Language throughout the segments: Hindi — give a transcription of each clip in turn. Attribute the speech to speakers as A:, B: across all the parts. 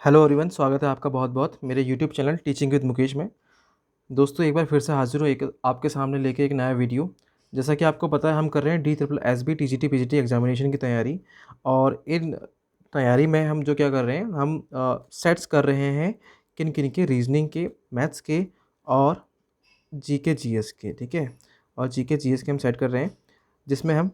A: हेलो एवरीवन, स्वागत है आपका बहुत बहुत मेरे YouTube channel teaching with Mukesh में। दोस्तों, एक बार फिर से हाजिर हूँ एक आपके सामने लेके एक नया वीडियो। जैसा कि आपको पता है, हम कर रहे हैं DSSB TGT PGT एग्जामिनेशन की तैयारी। और इन तैयारी में हम जो क्या कर रहे हैं, हम सेट्स कर रहे हैं किन किन के, रीजनिंग के, मैथ्स के और GK GS के। ठीक है, और GK GS के हम सेट कर रहे हैं, जिसमें हम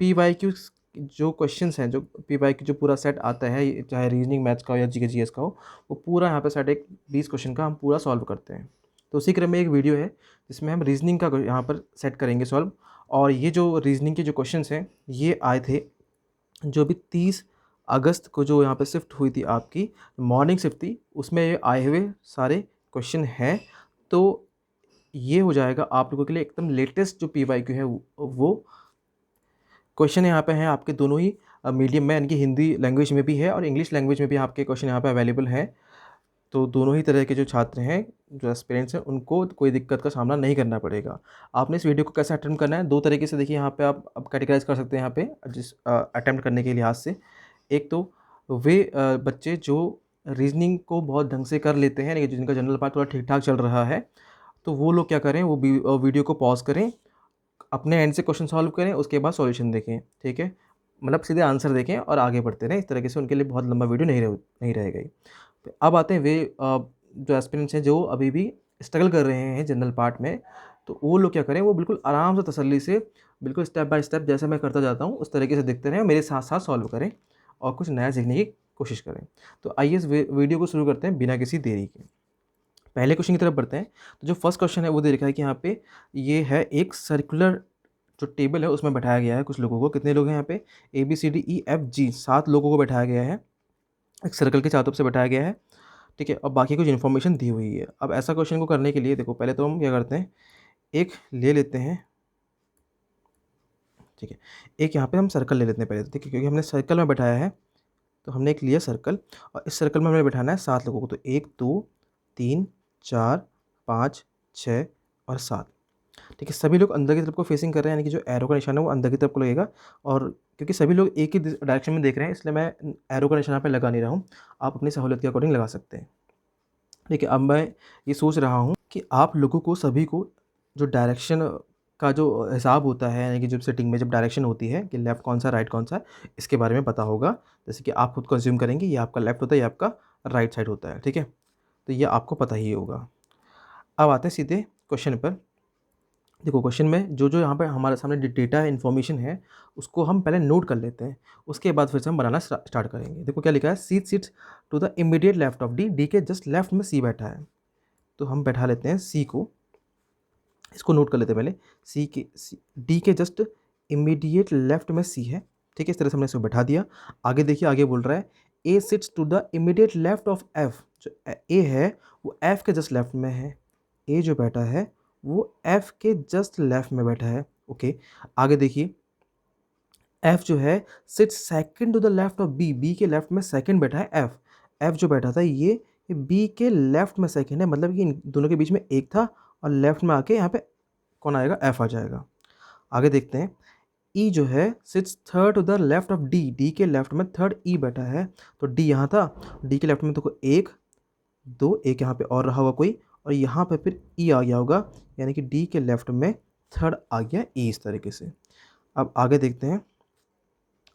A: PYQ जो क्वेश्चंस हैं, जो PYQ जो पूरा सेट आता है, चाहे रीजनिंग मैथ्स का हो या GK GS का हो, वो पूरा यहाँ पे सेट एक 20 क्वेश्चन का हम पूरा सॉल्व करते हैं। तो उसी क्रम में एक वीडियो है जिसमें हम रीजनिंग का यहाँ पर सेट करेंगे सॉल्व। और ये जो रीजनिंग के जो क्वेश्चंस हैं, ये आए थे जो भी 30 अगस्त को जो यहाँ पे शिफ्ट हुई थी, आपकी मॉर्निंग शिफ्ट थी, उसमें ये आए हुए सारे क्वेश्चन हैं। तो ये हो जाएगा आप लोगों के लिए एकदम लेटेस्ट जो PYQ है वो क्वेश्चन यहाँ पे हैं आपके दोनों ही मीडियम में, यानी कि हिंदी लैंग्वेज में भी है और इंग्लिश लैंग्वेज में भी आपके क्वेश्चन यहाँ पे अवेलेबल हैं। तो दोनों ही तरह के जो छात्र हैं, जो एस्पिरेंट्स हैं, उनको कोई दिक्कत का सामना नहीं करना पड़ेगा। आपने इस वीडियो को कैसे अटेम्प्ट करना है, दो तरीके से देखिए। यहाँ पे आप अब कैटेगराइज कर सकते हैं यहाँ पे जिस अटेम्प्ट करने के लिहाज से। एक तो वे बच्चे जो रीजनिंग को बहुत ढंग से कर लेते हैं, लेकिन जिनका जनरल पार्ट थोड़ा ठीक ठाक चल रहा है, तो वो लोग क्या करें, वो वीडियो को पॉज करें, अपने एंड से क्वेश्चन सॉल्व करें, उसके बाद सॉल्यूशन देखें। ठीक है, मतलब सीधे आंसर देखें और आगे बढ़ते रहें। इस तरीके से उनके लिए बहुत लंबा वीडियो नहीं रहेगा ये। तो अब आते हैं वे जो एस्पिरेंट्स हैं जो अभी भी स्ट्रगल कर रहे हैं जनरल पार्ट में, तो वो लोग क्या करें, वो बिल्कुल आराम से, तसल्ली से, बिल्कुल स्टेप बाय स्टेप जैसे मैं करता जाता हूँ उस तरीके से देखते रहें, मेरे साथ साथ सॉल्व करें और कुछ नया सीखने की कोशिश करें। तो आइए इस वीडियो को शुरू करते हैं बिना किसी देरी के। पहले क्वेश्चन की तरफ बढ़ते हैं। तो जो फर्स्ट क्वेश्चन है वो दे रखा है कि यहाँ पे ये है एक सर्कुलर जो टेबल है, उसमें बैठाया गया है कुछ लोगों को। कितने लोग हैं यहाँ पे? ABCDEFG 7 लोगों को बैठाया गया है, एक सर्कल के चारों तरफ से बैठाया गया है। ठीक है, और बाकी कुछ इन्फॉर्मेशन दी हुई है। अब ऐसा क्वेश्चन को करने के लिए देखो, पहले तो हम क्या करते हैं, एक ले लेते हैं। ठीक है, एक यहाँ पे हम सर्कल ले लेते हैं पहले तो। ठीक है, क्योंकि हमने सर्कल में बैठाया है, तो हमने एक लिया सर्कल, और इस सर्कल में हमें बैठाना है 7 लोगों को। तो 1 2 3 4 5 6 और 7। ठीक है, सभी लोग अंदर की तरफ को फेसिंग कर रहे हैं, यानी कि जो एरो का निशान है वो अंदर की तरफ को लगेगा। और क्योंकि सभी लोग एक ही डायरेक्शन में देख रहे हैं, इसलिए मैं एरो का निशान यहाँ पे लगा नहीं रहा हूँ। आप अपनी सहूलियत के अकॉर्डिंग लगा सकते हैं। ठीक है, अब मैं ये सोच रहा हूँ कि आप लोगों को सभी को जो डायरेक्शन का जो हिसाब होता है, यानी कि जब सेटिंग में जब डायरेक्शन होती है कि लेफ़्ट कौन सा राइट कौन सा, इसके बारे में पता होगा। जैसे कि आप खुद कंज्यूम करेंगे, ये आपका लेफ़्ट होता है, ये आपका राइट साइड होता है। ठीक है, तो ये आपको पता ही होगा। अब आते हैं सीधे क्वेश्चन पर। देखो, क्वेश्चन में जो जो यहाँ पे हमारे सामने डेटा है, इन्फॉर्मेशन है, उसको हम पहले नोट कर लेते हैं, उसके बाद फिर से हम बनाना स्टार्ट करेंगे। देखो क्या लिखा है, C sits to the immediate left of D, D के जस्ट लेफ्ट में सी बैठा है। तो हम बैठा लेते हैं सी को, इसको नोट कर लेते हैं पहले। सी के डी के जस्ट इमीडिएट लेफ्ट में सी है। ठीक है, इस तरह से हमने इसको बैठा दिया। आगे देखिए, आगे बोल रहा है A sits to the immediate left of F. जो ए है वो एफ के जस्ट लेफ्ट में है। ए जो बैठा है वो एफ के जस्ट लेफ्ट में बैठा है। ओके, आगे देखिए, एफ जो है sits second to the left of B, B के लेफ्ट में सेकंड बैठा है एफ। एफ जो बैठा था ये बी के लेफ्ट में सेकंड है, मतलब कि इन दोनों के बीच में एक था, और लेफ्ट में आके यहाँ पे कौन आएगा, एफ आ जाएगा। आगे देखते हैं, ई जो है sits third to the left of D, D के लेफ्ट में थर्ड ई बैठा है। तो डी यहाँ था, डी के लेफ्ट में तो एक दो, एक यहाँ पे और रहा होगा कोई, और यहाँ पे फिर ई आ गया होगा, यानी कि डी के लेफ्ट में थर्ड आ गया ई, इस तरीके से। अब आगे देखते हैं,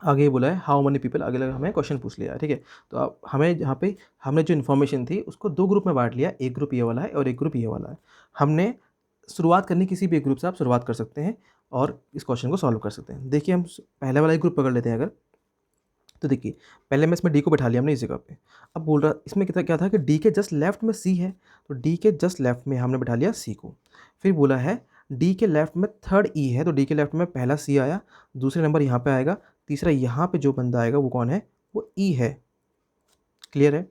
A: आगे ये बोला है हाउ मनी पीपल, अगले हमें क्वेश्चन पूछ लिया है। ठीक है, तो अब हमें यहाँ पे हमने जो इन्फॉर्मेशन थी उसको दो ग्रुप में बांट लिया, एक ग्रुप ये वाला है और एक ग्रुप ये वाला है। हमने शुरुआत करनी किसी भी एक ग्रुप से आप शुरुआत कर सकते हैं और इस क्वेश्चन को सॉल्व कर सकते हैं। देखिए, हम पहले वाला एक ग्रुप पकड़ लेते हैं अगर। तो देखिए, पहले मैं इसमें डी को बैठा लिया हमने इस जगह पे। अब बोल रहा इसमें क्या था कि डी के जस्ट लेफ्ट में सी है, तो डी के जस्ट लेफ्ट में हमने बैठा लिया सी को। फिर बोला है डी के लेफ्ट में थर्ड ई है, तो डी के लेफ्ट में पहला सी आया, दूसरे नंबर यहाँ पे आएगा, तीसरा यहाँ पे जो बंदा आएगा वो कौन है, वो ई है। क्लियर है?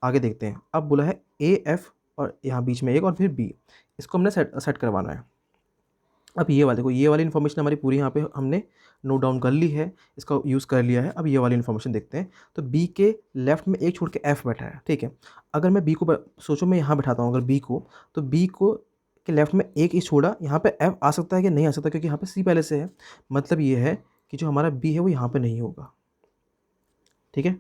A: आगे देखते हैं, अब बोला है ए एफ और यहाँ बीच में एक और फिर बी, इसको हमने सेट करवाना है। अब ये वाला देखो, ये वाली इन्फॉर्मेशन हमारी पूरी यहाँ पे हमने नोट डाउन कर ली है, इसका यूज़ कर लिया है। अब ये वाली इन्फॉर्मेशन देखते हैं। तो बी के लेफ्ट में एक छोड़ के एफ बैठा है। ठीक है, अगर मैं बी को सोचो मैं यहाँ बैठाता हूँ अगर बी को, तो बी को के लेफ्ट में एक ही छोड़ा, यहाँ पे एफ आ सकता है कि नहीं आ सकता, क्योंकि यहाँ पे सी पहले से है। मतलब ये है कि जो हमारा बी है वो यहाँ पे नहीं होगा। ठीक है,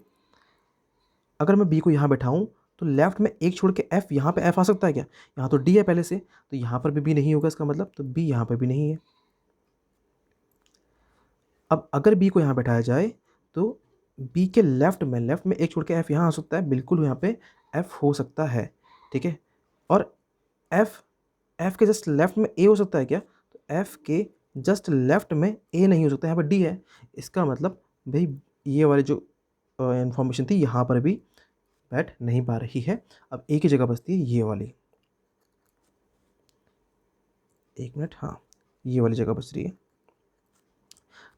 A: अगर मैं बी को यहाँ बैठाऊँ तो लेफ्ट में एक छोड़ के एफ, यहाँ पे एफ आ सकता है क्या? यहाँ तो डी है पहले से, तो यहाँ पर भी बी नहीं होगा इसका मतलब, तो बी यहाँ पर भी नहीं है। अब अगर बी को यहाँ बैठाया जाए तो बी के लेफ्ट में एक छोड़ के एफ यहाँ आ सकता है, बिल्कुल यहाँ पे एफ हो सकता है, ठीक है। और एफ एफ के जस्ट लेफ्ट में ए हो सकता है क्या? तो एफ के जस्ट लेफ्ट में ए नहीं हो सकता, यहाँ पर डी है। इसका मतलब भाई ये वाली जो इन्फॉर्मेशन थी यहाँ पर भी बैठ नहीं पा रही है। अब ए की जगह बचती है ये वाली, एक मिनट, हाँ ये वाली जगह बच रही है।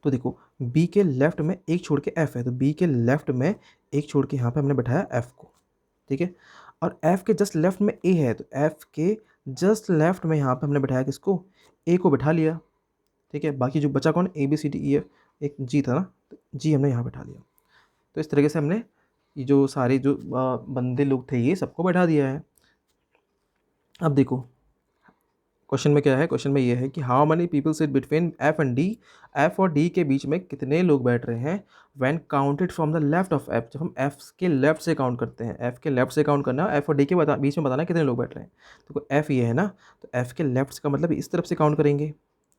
A: तो देखो बी के लेफ्ट में एक छोड़ के एफ है, तो बी के लेफ्ट में एक छोड़ के यहाँ पे हमने बैठाया एफ को, ठीक है। और एफ के जस्ट लेफ्ट में ए है, तो एफ के जस्ट लेफ्ट में यहाँ पे हमने बैठाया किसको? ए को बैठा लिया, ठीक है। बाकी जो बचा कौन? A B C D E F, एक जी था ना, तो जी हमने यहाँ बैठा लिया। तो इस तरीके से हमने ये जो सारे जो बंदे लोग थे ये सबको बैठा दिया है। अब देखो क्वेश्चन में क्या है, क्वेश्चन में ये है कि how many people sit between F and D, F और डी के बीच में कितने लोग बैठ रहे हैं when counted from the left of F, जब हम एफ के लेफ्ट से काउंट करते हैं, एफ के लेफ्ट से काउंट करना है, एफ और डी के बीच में बताना है कितने लोग बैठ रहे हैं। तो एफ ये है ना, तो एफ के लेफ्ट का मतलब इस तरफ से काउंट करेंगे,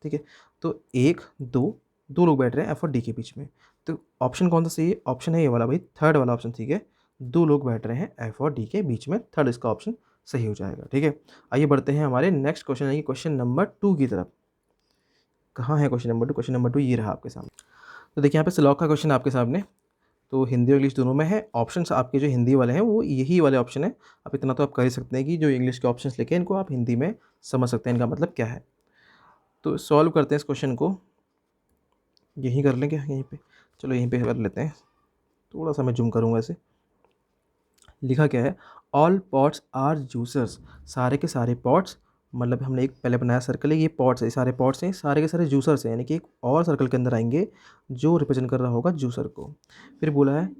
A: ठीक है। तो एक दो, दो लोग बैठ रहे हैं एफ और डी के बीच में, तो ऑप्शन कौन सा सही है? ऑप्शन है ये वाला भाई, थर्ड वाला ऑप्शन, ठीक है। दो लोग बैठ रहे हैं एफ और डी के बीच में, थर्ड इसका ऑप्शन सही हो जाएगा, ठीक है। आइए बढ़ते हैं हमारे नेक्स्ट क्वेश्चन यानी कि क्वेश्चन नंबर 2 की तरफ। कहाँ है क्वेश्चन नंबर 2? क्वेश्चन नंबर 2 ये रहा आपके सामने। तो देखिए यहाँ पे स्लॉक का क्वेश्चन आपके सामने, तो हिंदी और इंग्लिश दोनों में है। ऑप्शंस आपके जो हिंदी वाले हैं वो यही वाले ऑप्शन है। अब इतना तो आप कर ही सकते हैं कि जो इंग्लिश के ऑप्शंस लेके इनको आप हिंदी में समझ सकते हैं इनका मतलब क्या है। तो सॉल्व करते हैं इस क्वेश्चन को, यहीं कर लेंगे यहीं पे, चलो यहीं पे कर लेते हैं। थोड़ा सा मैं जूम करूँगा इसे। लिखा क्या है? ऑल पॉट्स आर जूसर्स, सारे के सारे पॉट्स, मतलब हमने एक पहले बनाया सर्कल है, ये पॉट्स है, सारे पॉट्स हैं, सारे के सारे जूसर्स हैं, यानी कि एक और सर्कल के अंदर आएंगे जो रिप्रेजेंट कर रहा होगा जूसर को। फिर बोला है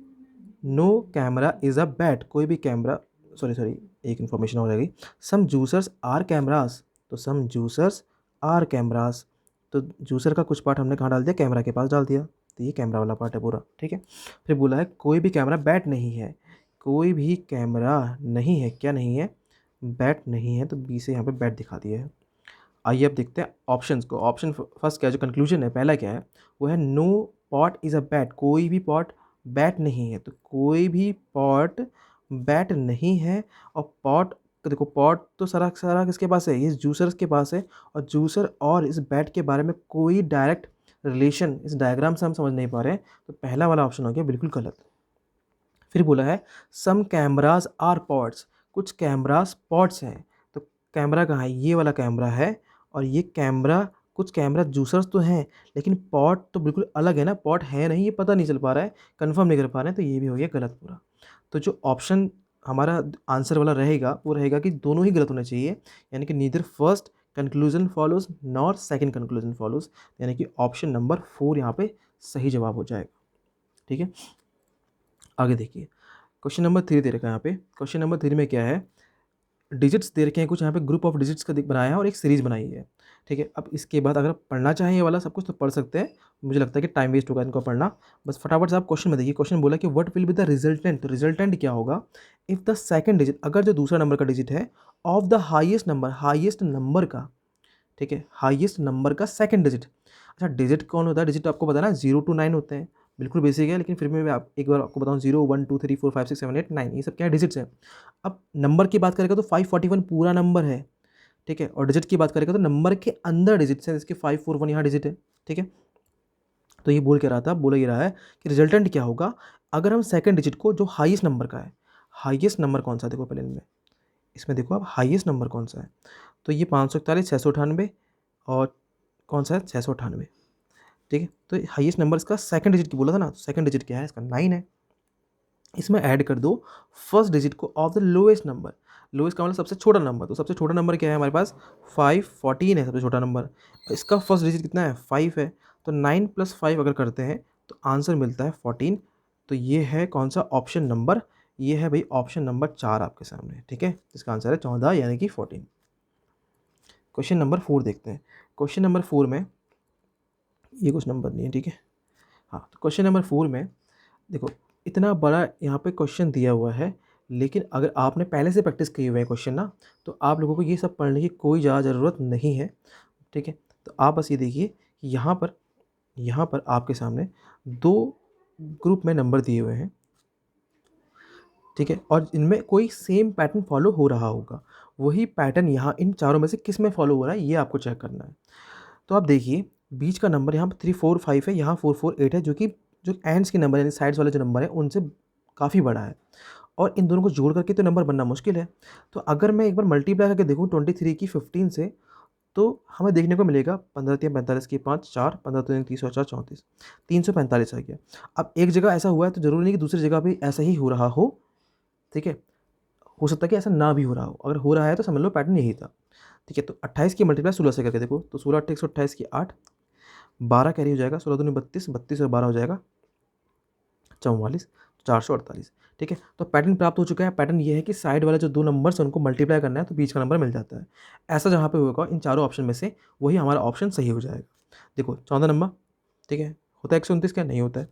A: no camera is a bat, कोई भी कैमरा, सॉरी एक इन्फॉर्मेशन हो जाएगी, सम जूसर्स आर कैमरास, तो सम जूसर्स आर कैमरास, तो जूसर का कुछ पार्ट हमने कहाँ डाल दिया? कैमरा के पास डाल दिया, तो ये कैमरा वाला पार्ट है पूरा, ठीक है। फिर बोला है कोई भी कैमरा बैट नहीं है, कोई भी कैमरा नहीं है, क्या नहीं है? बैट नहीं है, तो बी से यहाँ पे बैट दिखा दिया है। आइए अब देखते हैं ऑप्शंस को। ऑप्शन फर्स्ट क्या, जो कंक्लूजन है पहला क्या है, वो है no pot is a bat, कोई भी पॉट बैट नहीं है, तो कोई भी पॉट बैट नहीं है। और पॉट, तो देखो पॉट तो सारा सारा किसके पास है? ये जूसर्स के पास है, और जूसर और इस बैट के बारे में कोई डायरेक्ट रिलेशन इस डायग्राम से हम समझ नहीं पा रहे हैं, तो पहला वाला ऑप्शन हो गया बिल्कुल गलत। फिर बोला है सम कैमराज आर पॉट्स, कुछ कैमराज पॉट्स हैं, तो कैमरा कहाँ है? ये वाला कैमरा है, और ये कैमरा, कुछ कैमरा जूसर्स तो हैं, लेकिन पॉट तो बिल्कुल अलग है ना, पॉट है नहीं, ये पता नहीं चल पा रहा है, कंफर्म नहीं कर पा रहे हैं, तो ये भी हो गया गलत पूरा। तो जो ऑप्शन हमारा आंसर वाला रहेगा वो रहेगा कि दोनों ही गलत होने चाहिए, यानी कि neither first conclusion follows nor second conclusion follows, यानी कि ऑप्शन नंबर 4 यहाँ पे सही जवाब हो जाएगा, ठीक है। आगे देखिए क्वेश्चन नंबर 3 दे रखा है यहाँ पे। क्वेश्चन नंबर 3 में क्या है? डिजिट्स दे रखे हैं कुछ, यहाँ पे ग्रुप ऑफ डिजिट्स का बनाया है और एक सीरीज बनाई है, ठीक है। अब इसके बाद अगर आप पढ़ना चाहें ये वाला सब कुछ तो पढ़ सकते हैं, मुझे लगता है कि टाइम वेस्ट होगा इनको पढ़ना। बस फटाफट से आप क्वेश्चन में देखिए। क्वेश्चन बोला कि what will be the resultant, तो रिजल्टेंट क्या होगा इफ़ द सेकंड डिजिट, अगर जो दूसरा नंबर का डिजिट है of the highest number, highest number का, ठीक है, हाईएस्ट नंबर का सेकंड डिजिट। अच्छा डिजिट कौन होता है? डिजिट आपको बताना है 0 to 9 होते हैं, बिल्कुल बेसिक है, लेकिन फिर भी मैं आप एक बार आपको बताऊं 0 1 2 3 4 5 6 7 8 9, ये सब क्या है? डिजिट्स हैं। अब नंबर की बात करेगा तो 541 पूरा नंबर है, ठीक है। और डिजिट की बात करेगा तो नंबर के अंदर डिजिट्स हैं, इसके 541 यहाँ डिजिट है, ठीक है। तो ये बोल के रहा था, बोला ये रहा है कि रिजल्टेंट क्या होगा अगर हम सेकंड डिजिट को, जो हाईएस्ट नंबर का है, हाईएस्ट नंबर कौन सा है? देखो पहले इनमें, इसमें देखो आप हाईएस्ट नंबर कौन सा है, तो ये 541 698, और कौन सा है? 698, ठीक है। तो हाईएस्ट नंबर इसका सेकंड डिजिट की बोला था ना, तो सेकंड डिजिट क्या है? इसका 9 है। इसमें ऐड कर दो फर्स्ट डिजिट को of the lowest number, lowest का मतलब सबसे छोटा नंबर, तो सबसे छोटा नंबर क्या है हमारे पास? 514 है सबसे छोटा नंबर, इसका फर्स्ट डिजिट कितना है? 5 है, तो 9 + 5 अगर करते हैं तो आंसर मिलता है 14। तो ये है कौन सा? ऑप्शन नंबर, ये है भाई ऑप्शन नंबर 4 आपके सामने, ठीक है। इसका आंसर है 14 यानी कि 14। क्वेश्चन नंबर 4 देखते हैं। क्वेश्चन नंबर 4 में ये कुछ नंबर नहीं है, ठीक है। हाँ, तो क्वेश्चन नंबर 4 में देखो इतना बड़ा यहाँ पे क्वेश्चन दिया हुआ है, लेकिन अगर आपने पहले से प्रैक्टिस किए हुए हैं क्वेश्चन ना, तो आप लोगों को ये सब पढ़ने की कोई ज़्यादा ज़रूरत नहीं है, ठीक है। तो आप बस ये देखिए कि यहाँ पर आपके सामने 2 ग्रुप में नंबर दिए हुए हैं, ठीक है, और इनमें कोई सेम पैटर्न फॉलो हो रहा होगा। वही पैटर्न यहाँ इन चारों में से किस में फॉलो हो रहा है, ये आपको चेक करना है। तो आप देखिए बीच का नंबर यहाँ पे 3 4 5 है, यहाँ 4 4 8 है, जो कि जो एंड्स के नंबर यानी साइड्स वाले जो नंबर है उनसे काफ़ी बड़ा है, और इन दोनों को जोड़ करके तो नंबर बनना मुश्किल है। तो अगर मैं एक बार मल्टीप्लाई करके देखूँ 23 की 15 से, तो हमें देखने को मिलेगा 15 तिया 45 की 5 4, 15 दूनी 30 और 4 34, 345 आ गया। अब एक जगह ऐसा हुआ है तो ज़रूरी नहीं कि दूसरी जगह भी ऐसा ही हो रहा हो, ठीक है। हो सकता है कि ऐसा ना भी हो रहा हो, अगर हो रहा है तो समझ लो पैटर्न यही था, ठीक है। तो 28 की मल्टीप्लाई 16 से करके देखो, तो 16 8 128 की 8, 12 कैरी हो जाएगा, 16 दूनी 32, 32 और 12 हो जाएगा 44, 448, ठीक है। तो पैटर्न प्राप्त हो चुका है। पैटर्न ये है कि साइड वाले जो 2 नंबर्स हैं उनको मल्टीप्लाई करना है तो बीच का नंबर मिल जाता है। ऐसा जहाँ पे होगा इन चारों ऑप्शन में से वही हमारा ऑप्शन सही हो जाएगा। देखो 14 नंबर, ठीक है, होता है 129 क्या? नहीं होता है।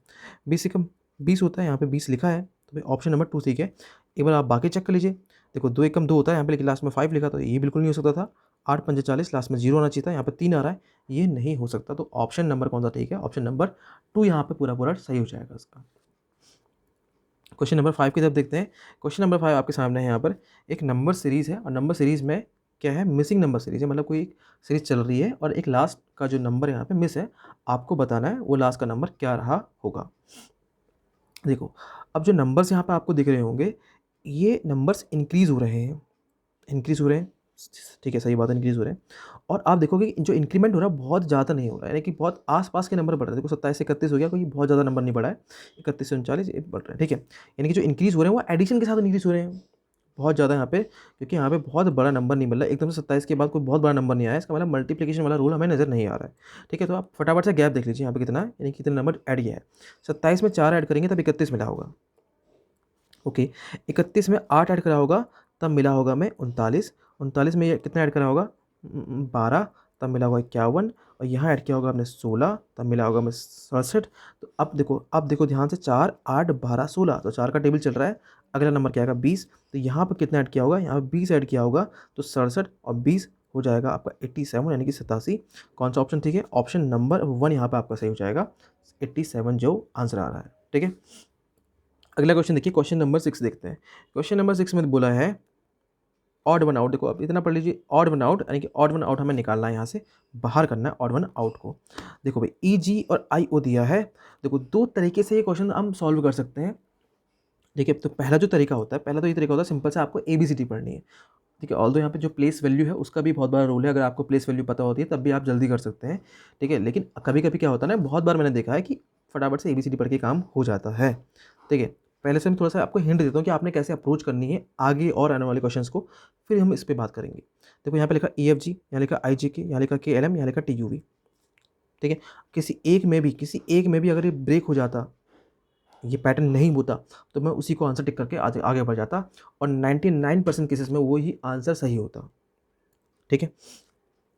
A: 20 से कम 20 होता है, यहाँ पे 20 लिखा है, तो भाई ऑप्शन नंबर 2 ठीक है। एक बार आप बाकी चेक कर लीजिए। देखो 2 एकम 2 होता है यहाँ पे, लेकिन लास्ट में 5 लिखा, तो ये बिल्कुल नहीं हो सकता था। 8 पंजे 40, लास्ट में 0 आना चाहिए था, यहाँ पे 3 आ रहा है, ये नहीं हो सकता। तो ऑप्शन नंबर कौन सा ठीक है? ऑप्शन नंबर 2 यहाँ पे पूरा सही हो जाएगा इसका। क्वेश्चन नंबर 5 की तरफ देखते हैं। क्वेश्चन नंबर 5 आपके सामने है, यहाँ पर एक नंबर सीरीज़ है, और नंबर सीरीज़ में क्या है? मिसिंग नंबर सीरीज़ है, मतलब कोई एक सीरीज़ चल रही है और एक लास्ट का जो नंबर यहाँ पे मिस है, आपको बताना है वो लास्ट का नंबर क्या रहा होगा। देखो, अब जो नंबर्स यहाँ पे आपको दिख रहे होंगे, ये नंबर्स इंक्रीज़ हो रहे हैं, इंक्रीज़ हो रहे हैं, ठीक है, सही बात है, इंक्रीज़ हो रहे हैं। और आप देखोगे कि जो इंक्रीमेंट हो रहा है बहुत ज़्यादा नहीं हो रहा है, यानी कि बहुत आस-पास के नंबर बढ़ रहे हैं। देखो 27 से 31 हो गया, कोई बहुत ज़्यादा नंबर नहीं बढ़ा है। 31 से 39 ये बढ़ रहा है, ठीक है। यानी कि जो इंक्रीज़ हो रहे हैं वो एडिशन के साथ इंक्रीज़ हो रहे हैं, बहुत ज़्यादा यहाँ पे, क्योंकि यहाँ पे बहुत बड़ा नंबर नहीं मिल रहा है। एकदम से 27 के बाद कोई बहुत बड़ा नंबर नहीं आया, इसका मतलब मल्टीप्लिकेशन वाला रूल हमें नज़र नहीं आ रहा है, ठीक है। तो आप फटाफट से गैप देख लीजिए यहाँ पे कितना है, यानी कितने नंबर ऐड किया है। 27 में 4 ऐड करेंगे तब 31 मिला होगा, ओके। 31 में 8 ऐड करा होगा तब मिला होगा हमें 39, 39 में ये कितना ऐड करा होगा 12, तब मिला होगा 51, और यहाँ ऐड किया होगा हमने 16, तब मिला होगा हमें 67। तो अब देखो ध्यान से, 4 8 12 16, तो 4 का टेबल चल रहा है। अगला नंबर क्या आएगा 20, तो यहाँ पर कितना ऐड किया होगा, यहाँ पर 20 ऐड किया होगा, तो 67 और 20 हो जाएगा आपका 87, यानी कि 87। कौन सा ऑप्शन ठीक है? ऑप्शन नंबर 1 यहाँ पर आपका सही हो जाएगा, 87 जो आंसर आ रहा है, ठीक है। अगला क्वेश्चन देखिए, क्वेश्चन नंबर 6 देखते हैं। क्वेश्चन नंबर 6 में बोला है ऑड वन आउट। देखो आप इतना पढ़ लीजिए, ऑड वन आउट यानी कि ऑड वन आउट हमें निकालना है, यहाँ से बाहर करना है ऑड वन आउट को। देखो भाई ई जी और आई ओ दिया है। देखो 2 तरीके से ये क्वेश्चन हम सॉल्व कर सकते हैं, ठीक है। तो पहला जो तरीका होता है, पहला तो ये तरीका होता है सिंपल से आपको ABCD पढ़नी है, ठीक है। ऑल्दो यहाँ पे जो प्लेस वैल्यू है उसका भी बहुत बड़ा रोल है, अगर आपको प्लेस वैल्यू पता होती है तब भी आप जल्दी कर सकते हैं, ठीक है। लेकिन कभी कभी क्या होता है ना, बहुत बार मैंने देखा है कि फटाफट से ABCD पढ़ के काम हो जाता है, ठीक है। पहले से मैं थोड़ा सा आपको हिंट देता हूँ कि आपने कैसे अप्रोच करनी है आगे और आने वाले क्वेश्चंस को, फिर हम इस पर बात करेंगे। देखो यहाँ पे लिखा EFG, यहाँ लिखा IGK, यहाँ लिखा KLM, यहाँ लिखा TUV, ठीक है। किसी एक में भी अगर ये ब्रेक हो जाता, ये पैटर्न नहीं होता, तो मैं उसी को आंसर टिक करके आगे आगे बढ़ जाता, और 99% केसेस में वो ही आंसर सही होता, ठीक है।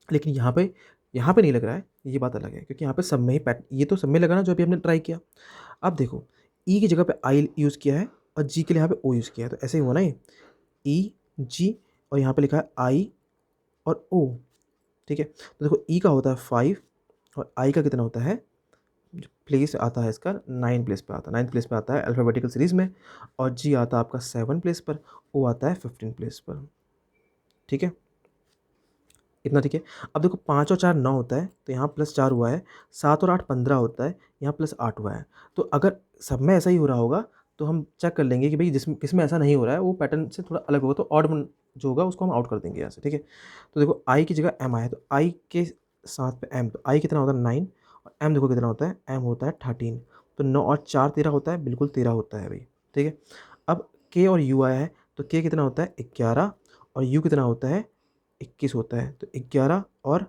A: लेकिन यहाँ पे नहीं लग रहा है, ये बात अलग है, क्योंकि यहाँ पे सब में ही ये तो सब में लगा ना जो अभी हमने ट्राई किया। अब देखो ई की जगह पे आई यूज़ किया है और जी के लिए यहाँ पे ओ यूज़ किया है, तो ऐसे ही हुआ ना ये ई जी, और यहाँ पे लिखा है आई और ओ, ठीक है। तो देखो ई का होता है 5 और आई का कितना होता है, जो प्लेस आता है इसका 9 प्लेस पे आता है, 9 प्लेस पे आता है अल्फ़ाबेटिकल सीरीज़ में, और जी आता है आपका 7 प्लेस पर, ओ आता है 15 प्लेस पर, ठीक है। इतना ठीक है। अब देखो 5 और 4 9 होता है, तो यहाँ +4 हुआ है, 7 और 8 15 होता है, यहाँ +8 हुआ है। तो अगर सब में ऐसा ही हो रहा होगा तो हम चेक कर लेंगे कि भाई किसमें ऐसा नहीं हो रहा है, वो पैटर्न से थोड़ा अलग होगा, तो ऑड वन जो होगा उसको हम आउट कर देंगे यहाँ से, ठीक है। तो देखो आई की जगह एम आया, तो आई के साथ पे एम, तो आई कितना होता है 9, और एम देखो कितना होता है, एम होता है 13, तो 9 और 4 13 होता है, बिल्कुल 13 होता है भाई, ठीक है। अब के और यू आया है, तो के कितना होता है 11, और यू कितना होता है 21 होता है, तो 11 और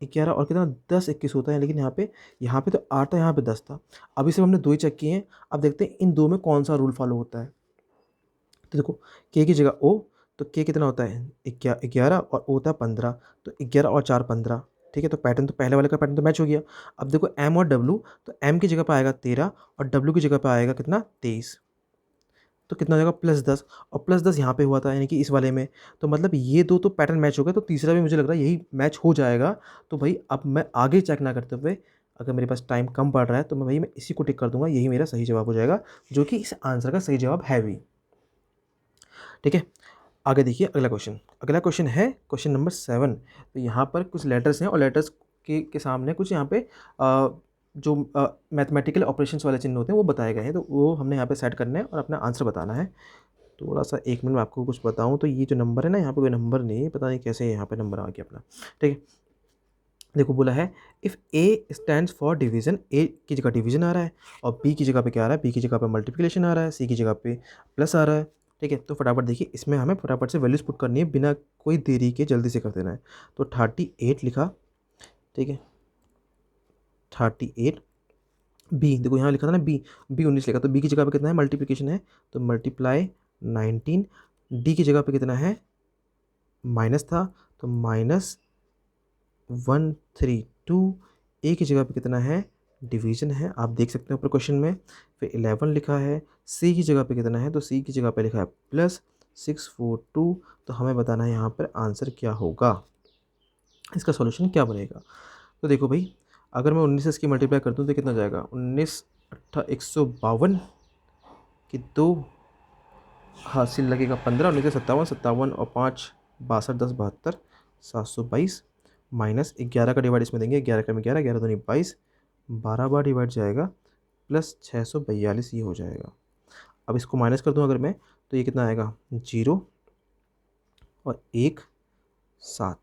A: कितना 10 21 होता है, लेकिन यहाँ पे तो 8 था, यहाँ पे 10 था। अभी सिर्फ हमने 2 ही चेक किए हैं। अब देखते हैं इन 2 में कौन सा रूल फॉलो होता है। तो देखो के की जगह ओ, तो के कितना होता है 11 और ओ होता है 15, तो 11 और 4 15, ठीक है। तो पैटर्न तो पहले वाले का पैटर्न तो मैच हो गया। अब देखो एम और डब्लू, तो एम की जगह पर आएगा 13 और डब्लू की जगह पर आएगा कितना 23, तो कितना हो जाएगा +10, और +10 यहाँ पे हुआ था यानी कि इस वाले में। तो मतलब ये दो तो पैटर्न मैच हो गए, तो तीसरा भी मुझे लग रहा है यही मैच हो जाएगा। तो भाई अब मैं आगे चेक ना करते हुए, अगर मेरे पास टाइम कम पड़ रहा है तो मैं इसी को टिक कर दूंगा, यही मेरा सही जवाब हो जाएगा, जो कि इस आंसर का सही जवाब है भी। ठीक है, आगे देखिए अगला क्वेश्चन। अगला क्वेश्चन है क्वेश्चन नंबर 7। तो यहाँ पर कुछ लेटर्स हैं और लेटर्स के सामने कुछ यहाँ पे जो मैथमेटिकल ऑपरेशंस वाले चिन्ह होते हैं वो बताए गए हैं, तो वो हमने यहाँ पे सेट करने हैं और अपना आंसर बताना है। थोड़ा सा 1 मिनट में आपको कुछ बताऊँ, तो ये जो नंबर है ना, यहाँ पे कोई नंबर नहीं है, पता नहीं कैसे यहाँ पे नंबर आ गया अपना। ठीक है, देखो बोला है if A stands for division, A की जगह डिवीज़न आ रहा है, और बी की जगह पे क्या आ रहा है, बी की जगह पे मल्टीप्लिकेशन आ रहा है, सी की जगह पे प्लस आ रहा है। ठीक है, तो फटाफट देखिए, इसमें हमें फटाफट से वैल्यूज़ पुट करनी है, बिना कोई देरी के जल्दी से कर देना है। तो 38 लिखा, ठीक है, 38। बी देखो यहाँ लिखा था ना, बी 19 लिखा, तो बी की जगह पे कितना है, मल्टीप्लिकेशन है, तो मल्टीप्लाई 19। डी की जगह पे कितना है, माइनस था, तो -132। ए की जगह पे कितना है, डिवीज़न है, आप देख सकते हैं ऊपर क्वेश्चन में। फिर 11 लिखा है। सी की जगह पे कितना है, तो सी की जगह पे लिखा है +642। तो हमें बताना है यहाँ पर आंसर क्या होगा, इसका सॉल्यूशन क्या बनेगा। तो देखो भाई, अगर मैं 19 से इसकी मल्टीप्लाई कर दूँ तो कितना जाएगा, 19 अट्ठा 152 कि 2 हासिल लगेगा 15, 19 57, 57 और 5 62, 10 72, 722 -11 का डिवाइड इसमें देंगे, 11 का में 11, 11 दूनी 22, 12 बार डिवाइड जाएगा, +642 ये हो जाएगा। अब इसको माइनस कर दूँ अगर मैं, तो ये कितना आएगा, 0 और 1 7।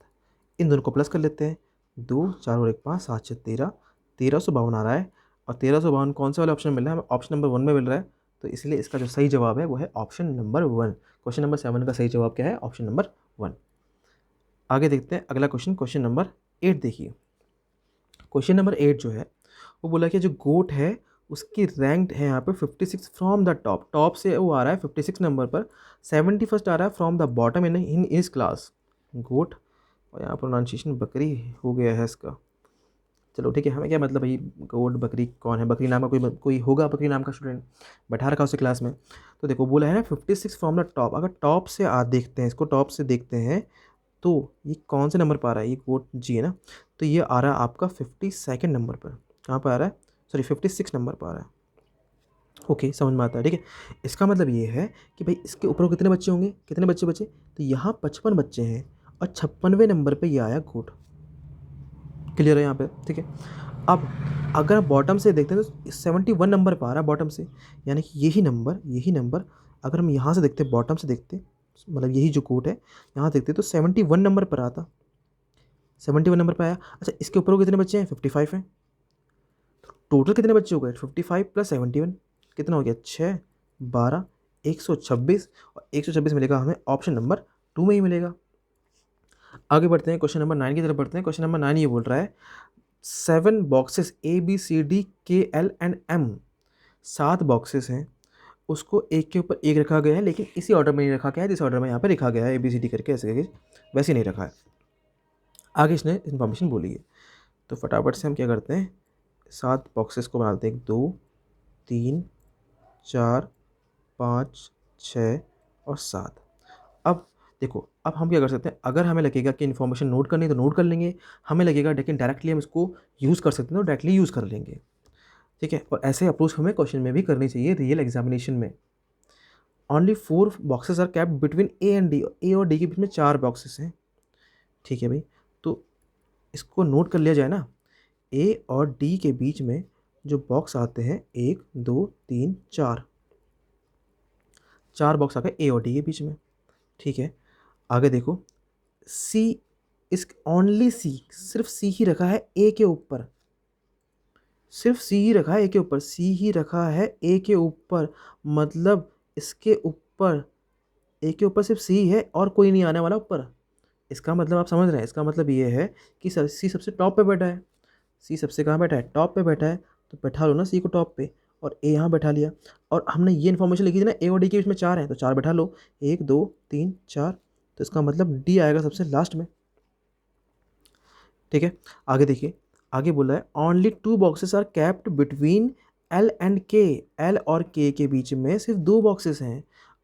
A: इन दोनों को प्लस कर लेते हैं, 2 4 और 1 5, 7 6 13, 1352 आ रहा है। और 1352 कौन से वाले ऑप्शन में मिल रहा है, हमें ऑप्शन नंबर 1 में मिल रहा है, तो इसलिए इसका जो सही जवाब है वो है ऑप्शन नंबर 1। क्वेश्चन नंबर 7 का सही जवाब क्या है, ऑप्शन नंबर 1। आगे देखते हैं अगला क्वेश्चन, क्वेश्चन नंबर 8 देखिए। क्वेश्चन नंबर 8 जो है वो बोला कि जो गोट है उसकी रैंक है यहाँ पे 56 फ्रॉम द टॉप, टॉप से वो आ रहा है 56 नंबर पर, 71 आ रहा है फ्रॉम द बॉटम इन इस क्लास। गोट, और यहाँ प्रोनाउंसिएशन बकरी हो गया है इसका। चलो ठीक है, हमें क्या मतलब भाई, गोट बकरी कौन है, बकरी नाम का कोई होगा बकरी नाम का स्टूडेंट, बैठा रखा उसे क्लास में। तो देखो बोला है ना 56 फ्रॉम द टॉप, अगर टॉप से देखते हैं इसको, टॉप से देखते हैं तो ये कौन से नंबर पर आ रहा है, ये गोट जी है ना, तो ये आ रहा है आपका 52nd नंबर पर। कहाँ पर आ रहा है, सॉरी 56 नंबर पर आ रहा है। ओके, समझ में आता है। ठीक है, इसका मतलब ये है कि भाई इसके ऊपर कितने बच्चे होंगे, कितने बच्चे बचे, तो यहाँ 55 बच्चे हैं और 56वें नंबर पे ये आया गोट। क्लियर है यहाँ पे, ठीक है। अब अगर बॉटम से देखते हैं तो 71 नंबर पर आ रहा है बॉटम से, यानी कि यही नंबर अगर हम यहाँ से देखते हैं, बॉटम से देखते, मतलब यही जो कोट है यहाँ देखते तो 71 नंबर पर आता, 71 नंबर पर आया। अच्छा, इसके ऊपर कितने बच्चे हैं, 55 हैं, तो टोटल कितने बच्चे हो गए, 55 + 71 कितना हो गया, 6 12 126, और 126 मिलेगा हमें ऑप्शन नंबर 2 में ही मिलेगा। आगे बढ़ते हैं, क्वेश्चन नंबर 9 की तरफ बढ़ते हैं। क्वेश्चन नंबर 9 ये बोल रहा है 7 बॉक्सेस ABCDKLM, 7 बॉक्सेस हैं, उसको एक के ऊपर एक रखा गया है, लेकिन इसी ऑर्डर में नहीं रखा गया है जिस ऑर्डर में यहाँ पे लिखा गया है ABCD करके, ऐसे करके वैसे नहीं रखा है। आगे इसने इन्फॉर्मेशन बोली है, तो फटाफट से हम क्या करते हैं, 7 बॉक्सेस को बनाते हैं, 2 3 4 5 6 और 7। अब देखो, अब हम क्या कर सकते हैं, अगर हमें लगेगा कि इन्फॉर्मेशन नोट करनी है तो नोट कर लेंगे, हमें लगेगा लेकिन डायरेक्टली हम इसको यूज़ कर सकते हैं तो डायरेक्टली यूज़ कर लेंगे। ठीक है, और ऐसे अप्रोच हमें क्वेश्चन में भी करनी चाहिए रियल एग्जामिनेशन में। Only 4 boxes are kept between A and D, A और डी के बीच में 4 बॉक्सेस हैं। ठीक है भाई, तो इसको नोट कर लिया जाए ना, ए और डी के बीच में जो बॉक्स आते हैं 1 2 3 4 बॉक्स आ गए ए और डी के बीच में। ठीक है, आगे देखो, सी, इस ओनली सी, सिर्फ सी ही रखा है ए के ऊपर, सिर्फ सी ही रखा है ए के ऊपर, सी ही रखा है ए के ऊपर, मतलब इसके ऊपर, ए के ऊपर सिर्फ सी है और कोई नहीं आने वाला ऊपर। इसका मतलब आप समझ रहे हैं, इसका मतलब ये है कि सर सी सबसे टॉप पे बैठा है, सी सबसे कहाँ बैठा है, टॉप पे बैठा है, तो बैठा लो ना सी को टॉप पे, और ए यहाँ बैठा लिया। और हमने ये इन्फॉर्मेशन लिखी थी ना, ए और डी के बीच में 4 हैं, तो 4 बैठा लो, 1 2 3 4, तो इसका मतलब डी आएगा सबसे लास्ट में। ठीक है। आगे देखिए, आगे बोला है only 2 boxes are kept between L and K. L और के बीच में सिर्फ 2 बॉक्सेस हैं।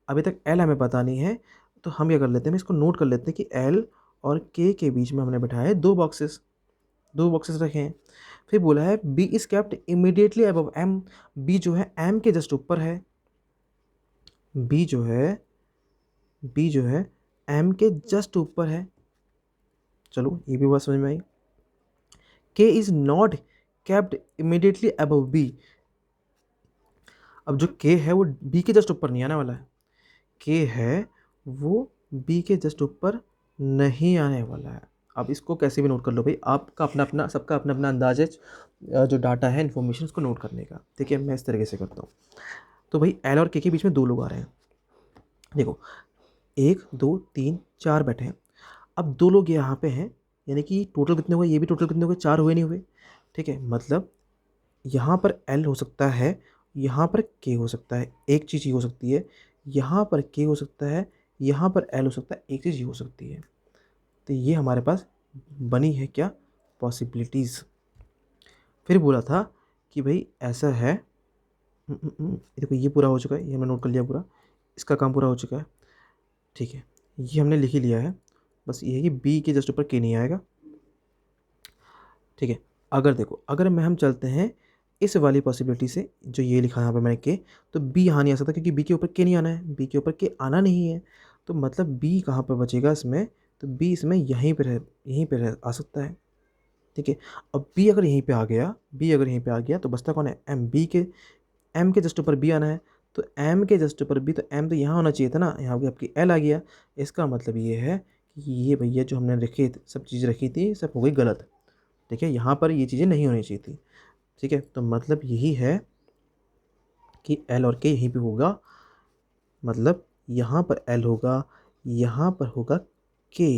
A: अभी तक एल हमें पता नहीं है, तो हम क्या कर लेते हैं, इसको नोट कर लेते हैं कि एल और के बीच में हमने बिठाया है 2 बॉक्सेस, 2 बॉक्सेस रखे हैं। फिर बोला है B is kept immediately above M. B जो है एम के जस्ट ऊपर है। बी जो है एम के जस्ट ऊपर है। चलो ये भी बात समझ में आई। K is not kept immediately above B. अब जो के है वो बी के जस्ट ऊपर नहीं आने वाला है। के है वो बी के जस्ट ऊपर नहीं आने वाला है। अब इसको कैसे भी नोट कर लो भाई, आपका अपना अपना, सबका अपना अपना अंदाज है जो डाटा है, इन्फॉर्मेशन उसको नोट करने का। ठीक है, मैं इस तरीके से करता हूँ। तो भाई एल और के बीच में 2 लोग आ रहे हैं। देखो 1 2 3 4 बैठे हैं। अब 2 लोग यहाँ पे हैं, यानी कि टोटल कितने हुए, ये भी टोटल कितने हुए, 4 हुए नहीं हुए। ठीक है, मतलब यहाँ पर एल हो सकता है, यहाँ पर के हो सकता है, एक चीज़ ये हो सकती है, यहाँ पर के हो सकता है, यहाँ पर एल हो सकता है, एक चीज़ ये हो सकती है। तो ये हमारे पास बनी है क्या, पॉसिबिलिटीज़। फिर बोला था कि भाई ऐसा है, देखो ये पूरा हो चुका है, ये हमने नोट कर लिया पूरा, इसका काम पूरा हो चुका है। ठीक है, ये हमने लिख ही लिया है। बस ये है कि बी के जस्ट ऊपर के नहीं आएगा। ठीक है, अगर देखो, अगर हम चलते हैं इस वाली पॉसिबिलिटी से, जो ये लिखा है यहाँ पे मैंने के, तो बी यहाँ नहीं आ सकता क्योंकि बी के ऊपर के नहीं आना है, बी के ऊपर के आना नहीं है। तो मतलब बी कहाँ पर बचेगा इसमें, तो बी इसमें यहीं पर आ सकता है। ठीक है, अब बी अगर यहीं पे आ गया, तो बचता कौन है, एम। बी के एम के जस्ट ऊपर बी आना है, तो एम के जस्ट ऊपर बी, तो एम तो यहाँ होना चाहिए था ना, यहाँ पे आपकी एल आ गया। इसका मतलब ये है कि ये भैया जो हमने सब चीज़ रखी थी सब हो गई गलत। ठीक है, यहाँ पर ये चीज़ें नहीं होनी चाहिए थी। ठीक है, तो मतलब यही है कि एल और के यहीं पे होगा, मतलब यहाँ पर एल होगा, यहाँ पर होगा के,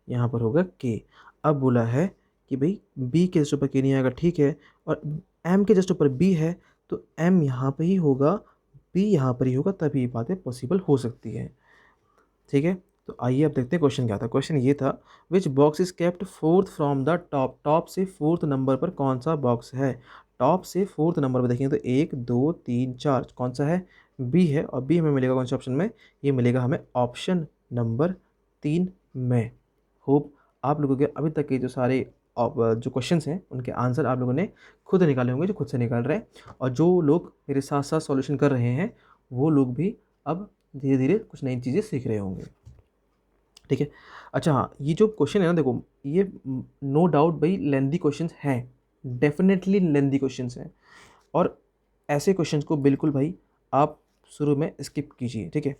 A: यहाँ पर होगा के। अब बोला है कि भाई बी के जस्ट ऊपर के नहीं आएगा, ठीक है, और एम के जस्ट ऊपर बी है, तो एम यहाँ पे ही होगा, बी यहाँ पर ही होगा, तभी ये बातें पॉसिबल हो सकती है। ठीक है, तो आइए अब देखते हैं क्वेश्चन क्या था। क्वेश्चन ये था, which box is kept fourth from the top. Top से फोर्थ नंबर पर कौन सा बॉक्स है। टॉप से फोर्थ नंबर पर देखेंगे तो 1 2 3 4 कौन सा है, बी है। और बी हमें मिलेगा कौन से ऑप्शन में, ये मिलेगा हमें ऑप्शन नंबर 3 में। होप आप लोगों के अभी तक के जो सारे जो क्वेश्चंस हैं उनके आंसर आप लोगों ने खुद निकाले होंगे, जो खुद से निकाल रहे हैं। और जो लोग मेरे साथ साथ सॉल्यूशन कर रहे हैं वो लोग भी अब धीरे धीरे कुछ नई चीज़ें सीख रहे होंगे। ठीक है, अच्छा हाँ, ये जो क्वेश्चन है ना, देखो ये नो डाउट भाई लेंदी क्वेश्चंस हैं, डेफिनेटली लेंदी क्वेश्चंस हैं। और ऐसे क्वेश्चंस को बिल्कुल भाई आप शुरू में स्किप कीजिए। ठीक है,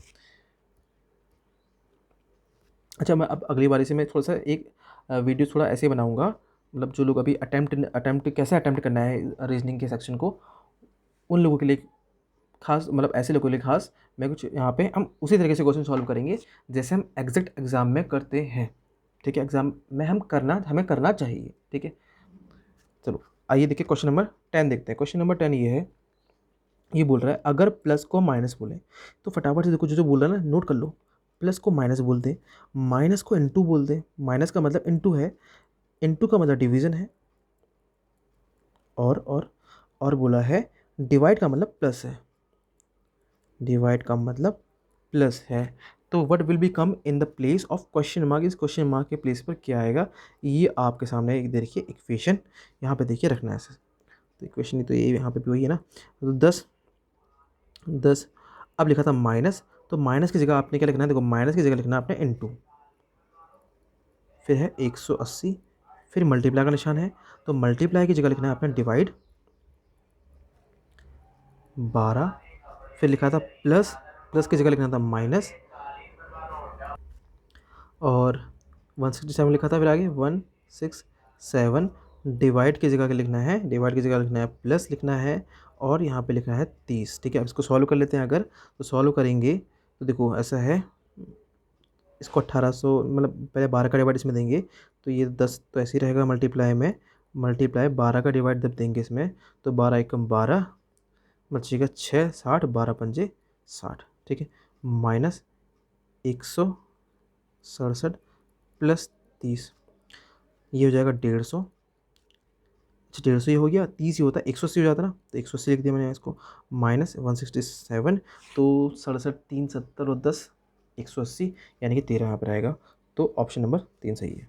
A: अच्छा मैं अब अगली बारी से मैं थोड़ा सा एक वीडियो थोड़ा ऐसे बनाऊंगा, मतलब जो लोग अभी अटेम्प्ट कैसे अटेम्प्ट करना है रीजनिंग के सेक्शन को, उन लोगों के लिए खास, मतलब ऐसे लोगों के लिए खास मैं कुछ यहाँ पे हम उसी तरीके से क्वेश्चन सॉल्व करेंगे जैसे हम एग्जैक्ट एग्जाम में करते हैं। ठीक है, एग्जाम में हमें करना चाहिए। ठीक है, चलो आइए देखिए क्वेश्चन नंबर 10 देखते हैं। क्वेश्चन नंबर 10 ये है, ये बोल रहा है अगर प्लस को माइनस बोले, तो फटाफट से देखो जो जो बोल रहा है ना नोट कर लो। प्लस को माइनस बोल दे, माइनस को इनटू बोल दे, माइनस का मतलब इनटू है, इनटू का मतलब डिवीजन है, और बोला है डिवाइड का मतलब प्लस है, डिवाइड का मतलब प्लस है। तो what will be come in the place of question mark, इस क्वेश्चन मार्क के प्लेस पर क्या आएगा, ये आपके सामने एक देखिए इक्वेशन यहाँ पे देखिए रखना है ऐसे। तो इक्वेशन तो ये यहाँ पे भी वही है ना, तो 10 अब लिखा था माइनस, तो माइनस की जगह आपने क्या लिखना है, देखो माइनस की जगह लिखना है आपने इनटू, फिर है 180, फिर मल्टीप्लाई का निशान है, तो मल्टीप्लाई की जगह लिखना है आपने डिवाइड 12, फिर लिखा था प्लस, प्लस की जगह लिखना था माइनस, और 167 लिखा था, फिर आगे 167, डिवाइड की जगह लिखना है, डिवाइड की जगह लिखना है प्लस लिखना है, और यहाँ पे लिखना है 30। ठीक है, अब इसको सॉल्व कर लेते हैं। अगर तो सॉल्व करेंगे तो देखो ऐसा है, इसको 1800 मतलब पहले 12 का डिवाइड इसमें देंगे, तो ये 10 तो ऐसे ही रहेगा मल्टीप्लाई में, मल्टीप्लाई 12 का डिवाइड जब देंगे इसमें, तो 12 एकम 12 बचेगा 6 60, 12 पंजे 60। ठीक है, माइनस 167 प्लस 30, ये हो जाएगा 150। अच्छा 150 ये हो गया, 30 ये होता है 180 हो जाता ना, तो 180 लिख दिया मैंने इसको, माइनस 167, तो 67 3 70 और 10 180, यानी कि 13 यहाँ पर आएगा। तो ऑप्शन नंबर 3 सही है।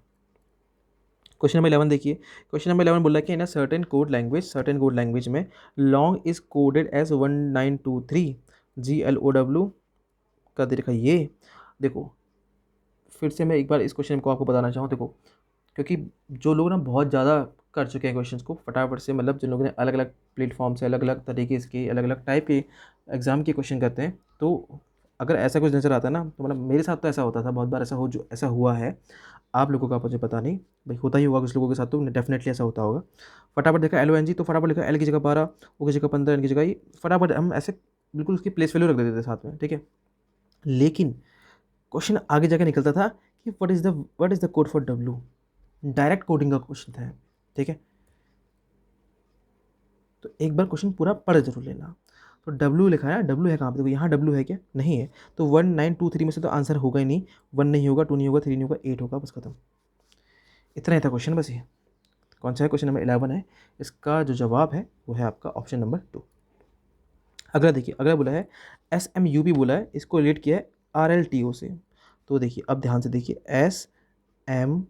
A: क्वेश्चन नंबर 11 देखिए, क्वेश्चन नंबर 11 बोला कि in a certain code language में long is coded as 1923 GLOW का दे रखा ये। देखो फिर से मैं एक बार इस क्वेश्चन को आपको बताना चाहूँ। देखो क्योंकि जो लोग ना बहुत ज़्यादा कर चुके हैं क्वेश्चंस को फटाफट से, मतलब जिन लोगों ने अलग अलग प्लेटफॉर्म से अलग अलग तरीके के अलग अलग टाइप के एग्ज़ाम के क्वेश्चन करते हैं, तो अगर ऐसा कुछ नज़र आता है ना, तो मतलब मेरे साथ तो ऐसा होता था बहुत बार, ऐसा हुआ है। आप लोगों का मुझे पता नहीं, भाई होता ही होगा कुछ लोगों के साथ, तो डेफिनेटली ऐसा होता होगा। फटाफट देखा LONG, तो फटाफट लिखा L की जगह 12, O की जगह 15, N की जगह ये, फटाफट हम ऐसे बिल्कुल उसकी प्लेस वैल्यू रख देते थे साथ में, ठीक है। लेकिन क्वेश्चन आगे जाके निकलता था कि what is the code for W। Direct coding का क्वेश्चन था, ठीक है। तो एक बार क्वेश्चन पूरा पढ़ जरूर लेना। तो W लिखा है, W है कहाँ पे, देखो यहाँ W है क्या, नहीं है, तो 1923 में से तो आंसर होगा ही नहीं, 1 नहीं होगा, 2 नहीं होगा, 3 नहीं होगा, 8 होगा, बस खत्म। इतना ही था क्वेश्चन, बस ये कौन सा है, क्वेश्चन नंबर 11 है। इसका जो जवाब है वो है आपका ऑप्शन नंबर 2। अगला देखिए, अगला बोला है SMUP बोला है, इसको रिलेट किया है RLTO से। तो देखिए अब ध्यान से देखिए, SMUP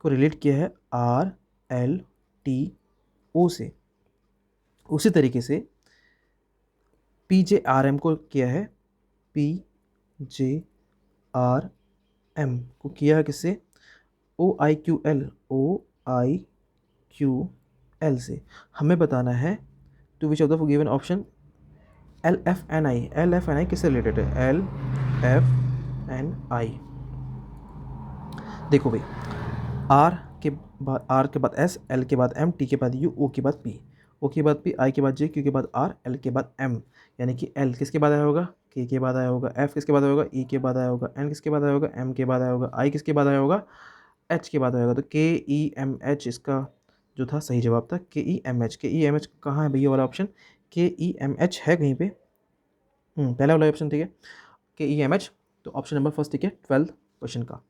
A: को रिलेट किया है RLTO से। उसी तरीके से PJRM को किया है, PJRM को किया है किससे, OIQL से। हमें बताना है to which of the given option LFNI किससे रिलेटेड है, LFNI। देखो भाई, R के बाद S, L के बाद M, T के बाद U, O के बाद P, O के बाद P, I के बाद J, Q के बाद R, L के बाद M, यानी कि L किसके बाद आया होगा, K के बाद आया होगा, F किसके बाद आया होगा, E के बाद आया होगा, N किसके बाद आया होगा, M के बाद आया होगा, I किसके बाद आया होगा, H के बाद आया होगा। तो KEMH इसका जो था सही जवाब था, KEMH कहाँ है भैया वाला ऑप्शन, KEMH है कहीं पे, पहला वाला ऑप्शन, ठीक है, KEMH। तो ऑप्शन नंबर फर्स्ट, ठीक है, 12 क्वेश्चन का।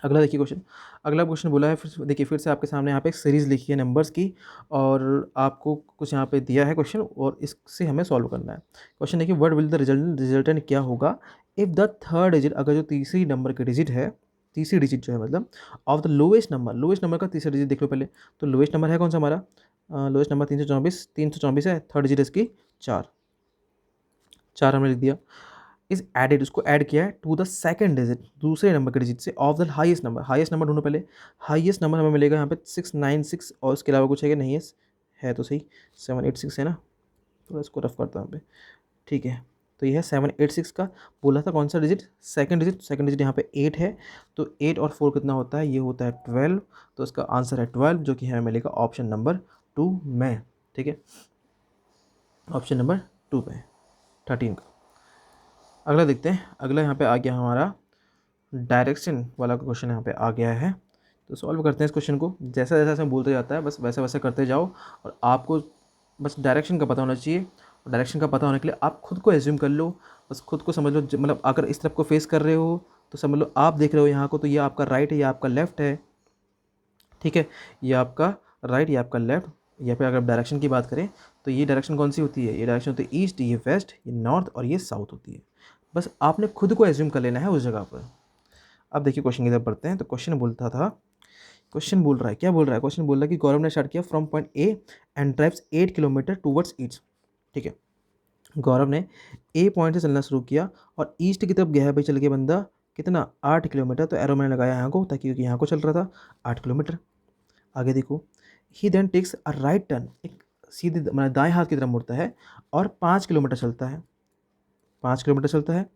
A: अगला देखिए क्वेश्चन, अगला क्वेश्चन बोला है, फिर देखिए फिर से आपके सामने यहाँ पे एक सीरीज़ लिखी है नंबर्स की, और आपको कुछ यहाँ पे दिया है क्वेश्चन, और इससे हमें सॉल्व करना है। क्वेश्चन देखिए, व्हाट विल द रिजल्टेंट क्या होगा इफ़ द थर्ड डिजिट, अगर जो तीसरी नंबर की डिजिट है, तीसरी डिजिट जो है मतलब ऑफ द लोएस्ट नंबर का तीसरा डिजिट देख लो पहले। तो लोएस्ट नंबर है कौन सा हमारा, लोएस्ट नंबर 324 है, थर्ड डिजिट इसकी 4 हमने लिख दिया। इज एडेड, उसको ऐड किया है टू द सेकंड डिजिट, दूसरे नंबर के डिजिट से ऑफ द हाईएस्ट नंबर ढूंढो पहले। हाईएस्ट नंबर हमें मिलेगा यहाँ पे 696, और उसके अलावा कुछ है कि नहीं है तो सही 786 है ना, तो इसको रफ करता हूँ यहाँ पे, ठीक है। तो ये है 786 का, बोला था कौन सा डिजिट, सेकंड डिजिट यहाँ पे 8 है, तो 8 और 4 कितना होता है, ये होता है 12, तो इसका आंसर है 12, जो कि हमें मिलेगा ऑप्शन नंबर 2 में, ठीक है, ऑप्शन नंबर 2 पे 13 का। अगला देखते हैं, अगला यहाँ पे आ गया हमारा डायरेक्शन वाला क्वेश्चन, यहाँ पे आ गया है। तो सॉल्व करते हैं इस क्वेश्चन को, जैसा जैसा इसमें बोलते जाता है बस वैसा वैसा करते जाओ, और आपको बस डायरेक्शन का पता होना चाहिए। और डायरेक्शन का पता होने के लिए आप खुद को एज्यूम कर लो, बस खुद को समझ लो, मतलब अगर इस तरफ को फेस कर रहे हो तो समझ लो आप देख रहे हो यहाँ को, तो ये आपका राइट है, ये आपका लेफ्ट है, ठीक है, ये आपका राइट, ये आपका लेफ्ट। यहाँ पे अगर डायरेक्शन की बात करें तो ये डायरेक्शन कौन सी होती है, ये डायरेक्शन होती है ईस्ट, ये वेस्ट, ये नॉर्थ, और ये साउथ होती है। बस आपने खुद को एज्यूम कर लेना है उस जगह पर। अब देखिए क्वेश्चन की तरफ बढ़ते हैं। तो क्वेश्चन बोलता था, क्वेश्चन बोल रहा है, क्या बोल रहा है, क्वेश्चन बोल रहा है कि गौरव ने स्टार्ट किया from point A and drives 8 kilometre towards east, ठीक है। गौरव ने ए पॉइंट से चलना शुरू किया और ईस्ट की तरफ गया है भाई, चल के बंदा कितना 8 किलोमीटर, तो एरो मैंने लगाया यहाँ को ताकि, क्योंकि यहाँ को चल रहा था 8 किलोमीटर। आगे देखो, he then takes a right turn, एक सीधे मतलब दाएं हाथ की तरफ मुड़ता है और 5 किलोमीटर चलता है, 5 किलोमीटर चलता है,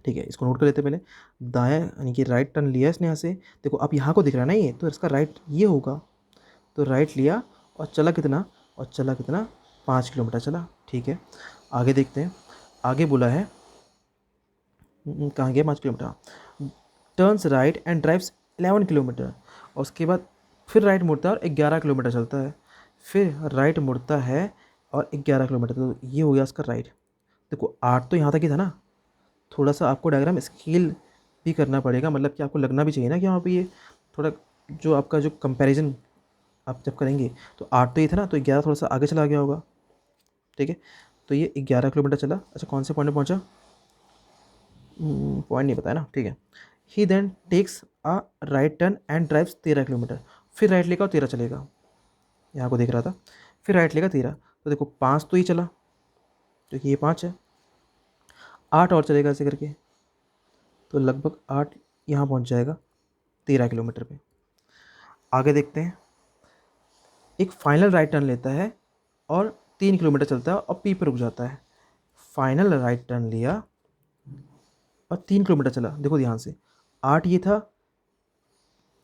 A: ठीक है। इसको नोट कर लेते हैं पहले, दाएं यानी कि राइट टर्न लिया इसने यहाँ से, देखो अब यहाँ को दिख रहा है ना ये, तो इसका राइट ये होगा, तो राइट लिया और चला कितना, 5 किलोमीटर चला, ठीक है। आगे देखते हैं, आगे बोला है कहाँ गया 5 kilometre, turns right and drives 11 kilometre, और उसके बाद फिर राइट मुड़ता है और 11 किलोमीटर चलता है, फिर राइट मुड़ता है और 11 किलोमीटर, तो ये हो गया उसका राइट। देखो 8 तो यहाँ तक ही था ना, थोड़ा सा आपको डायग्राम स्केल भी करना पड़ेगा, मतलब कि आपको लगना भी चाहिए ना कि यहाँ पे ये थोड़ा जो आपका जो कंपैरिजन आप जब करेंगे तो 8 तो ये था ना, तो 11 थोड़ा सा आगे चला गया होगा, ठीक है। तो ये 11 किलोमीटर चला। अच्छा कौन से पॉइंट पे पहुंचा, पॉइंट नहीं बताया ना, ठीक है। He then takes a right turn and drives 13 kilometre. फिर राइट लेगा और 13 चलेगा, यहाँ को देख रहा था। फिर राइट लेगा 13, तो देखो 5 तो ही चला, तो ये 5 है, 8 और चलेगा ऐसे करके, तो लगभग 8 यहाँ पहुँच जाएगा 13 किलोमीटर पे। आगे देखते हैं, एक फाइनल राइट टर्न लेता है और 3 किलोमीटर चलता है और पी पर रुक जाता है। फाइनल राइट टर्न लिया और 3 किलोमीटर चला, देखो ध्यान से, 8 ये था,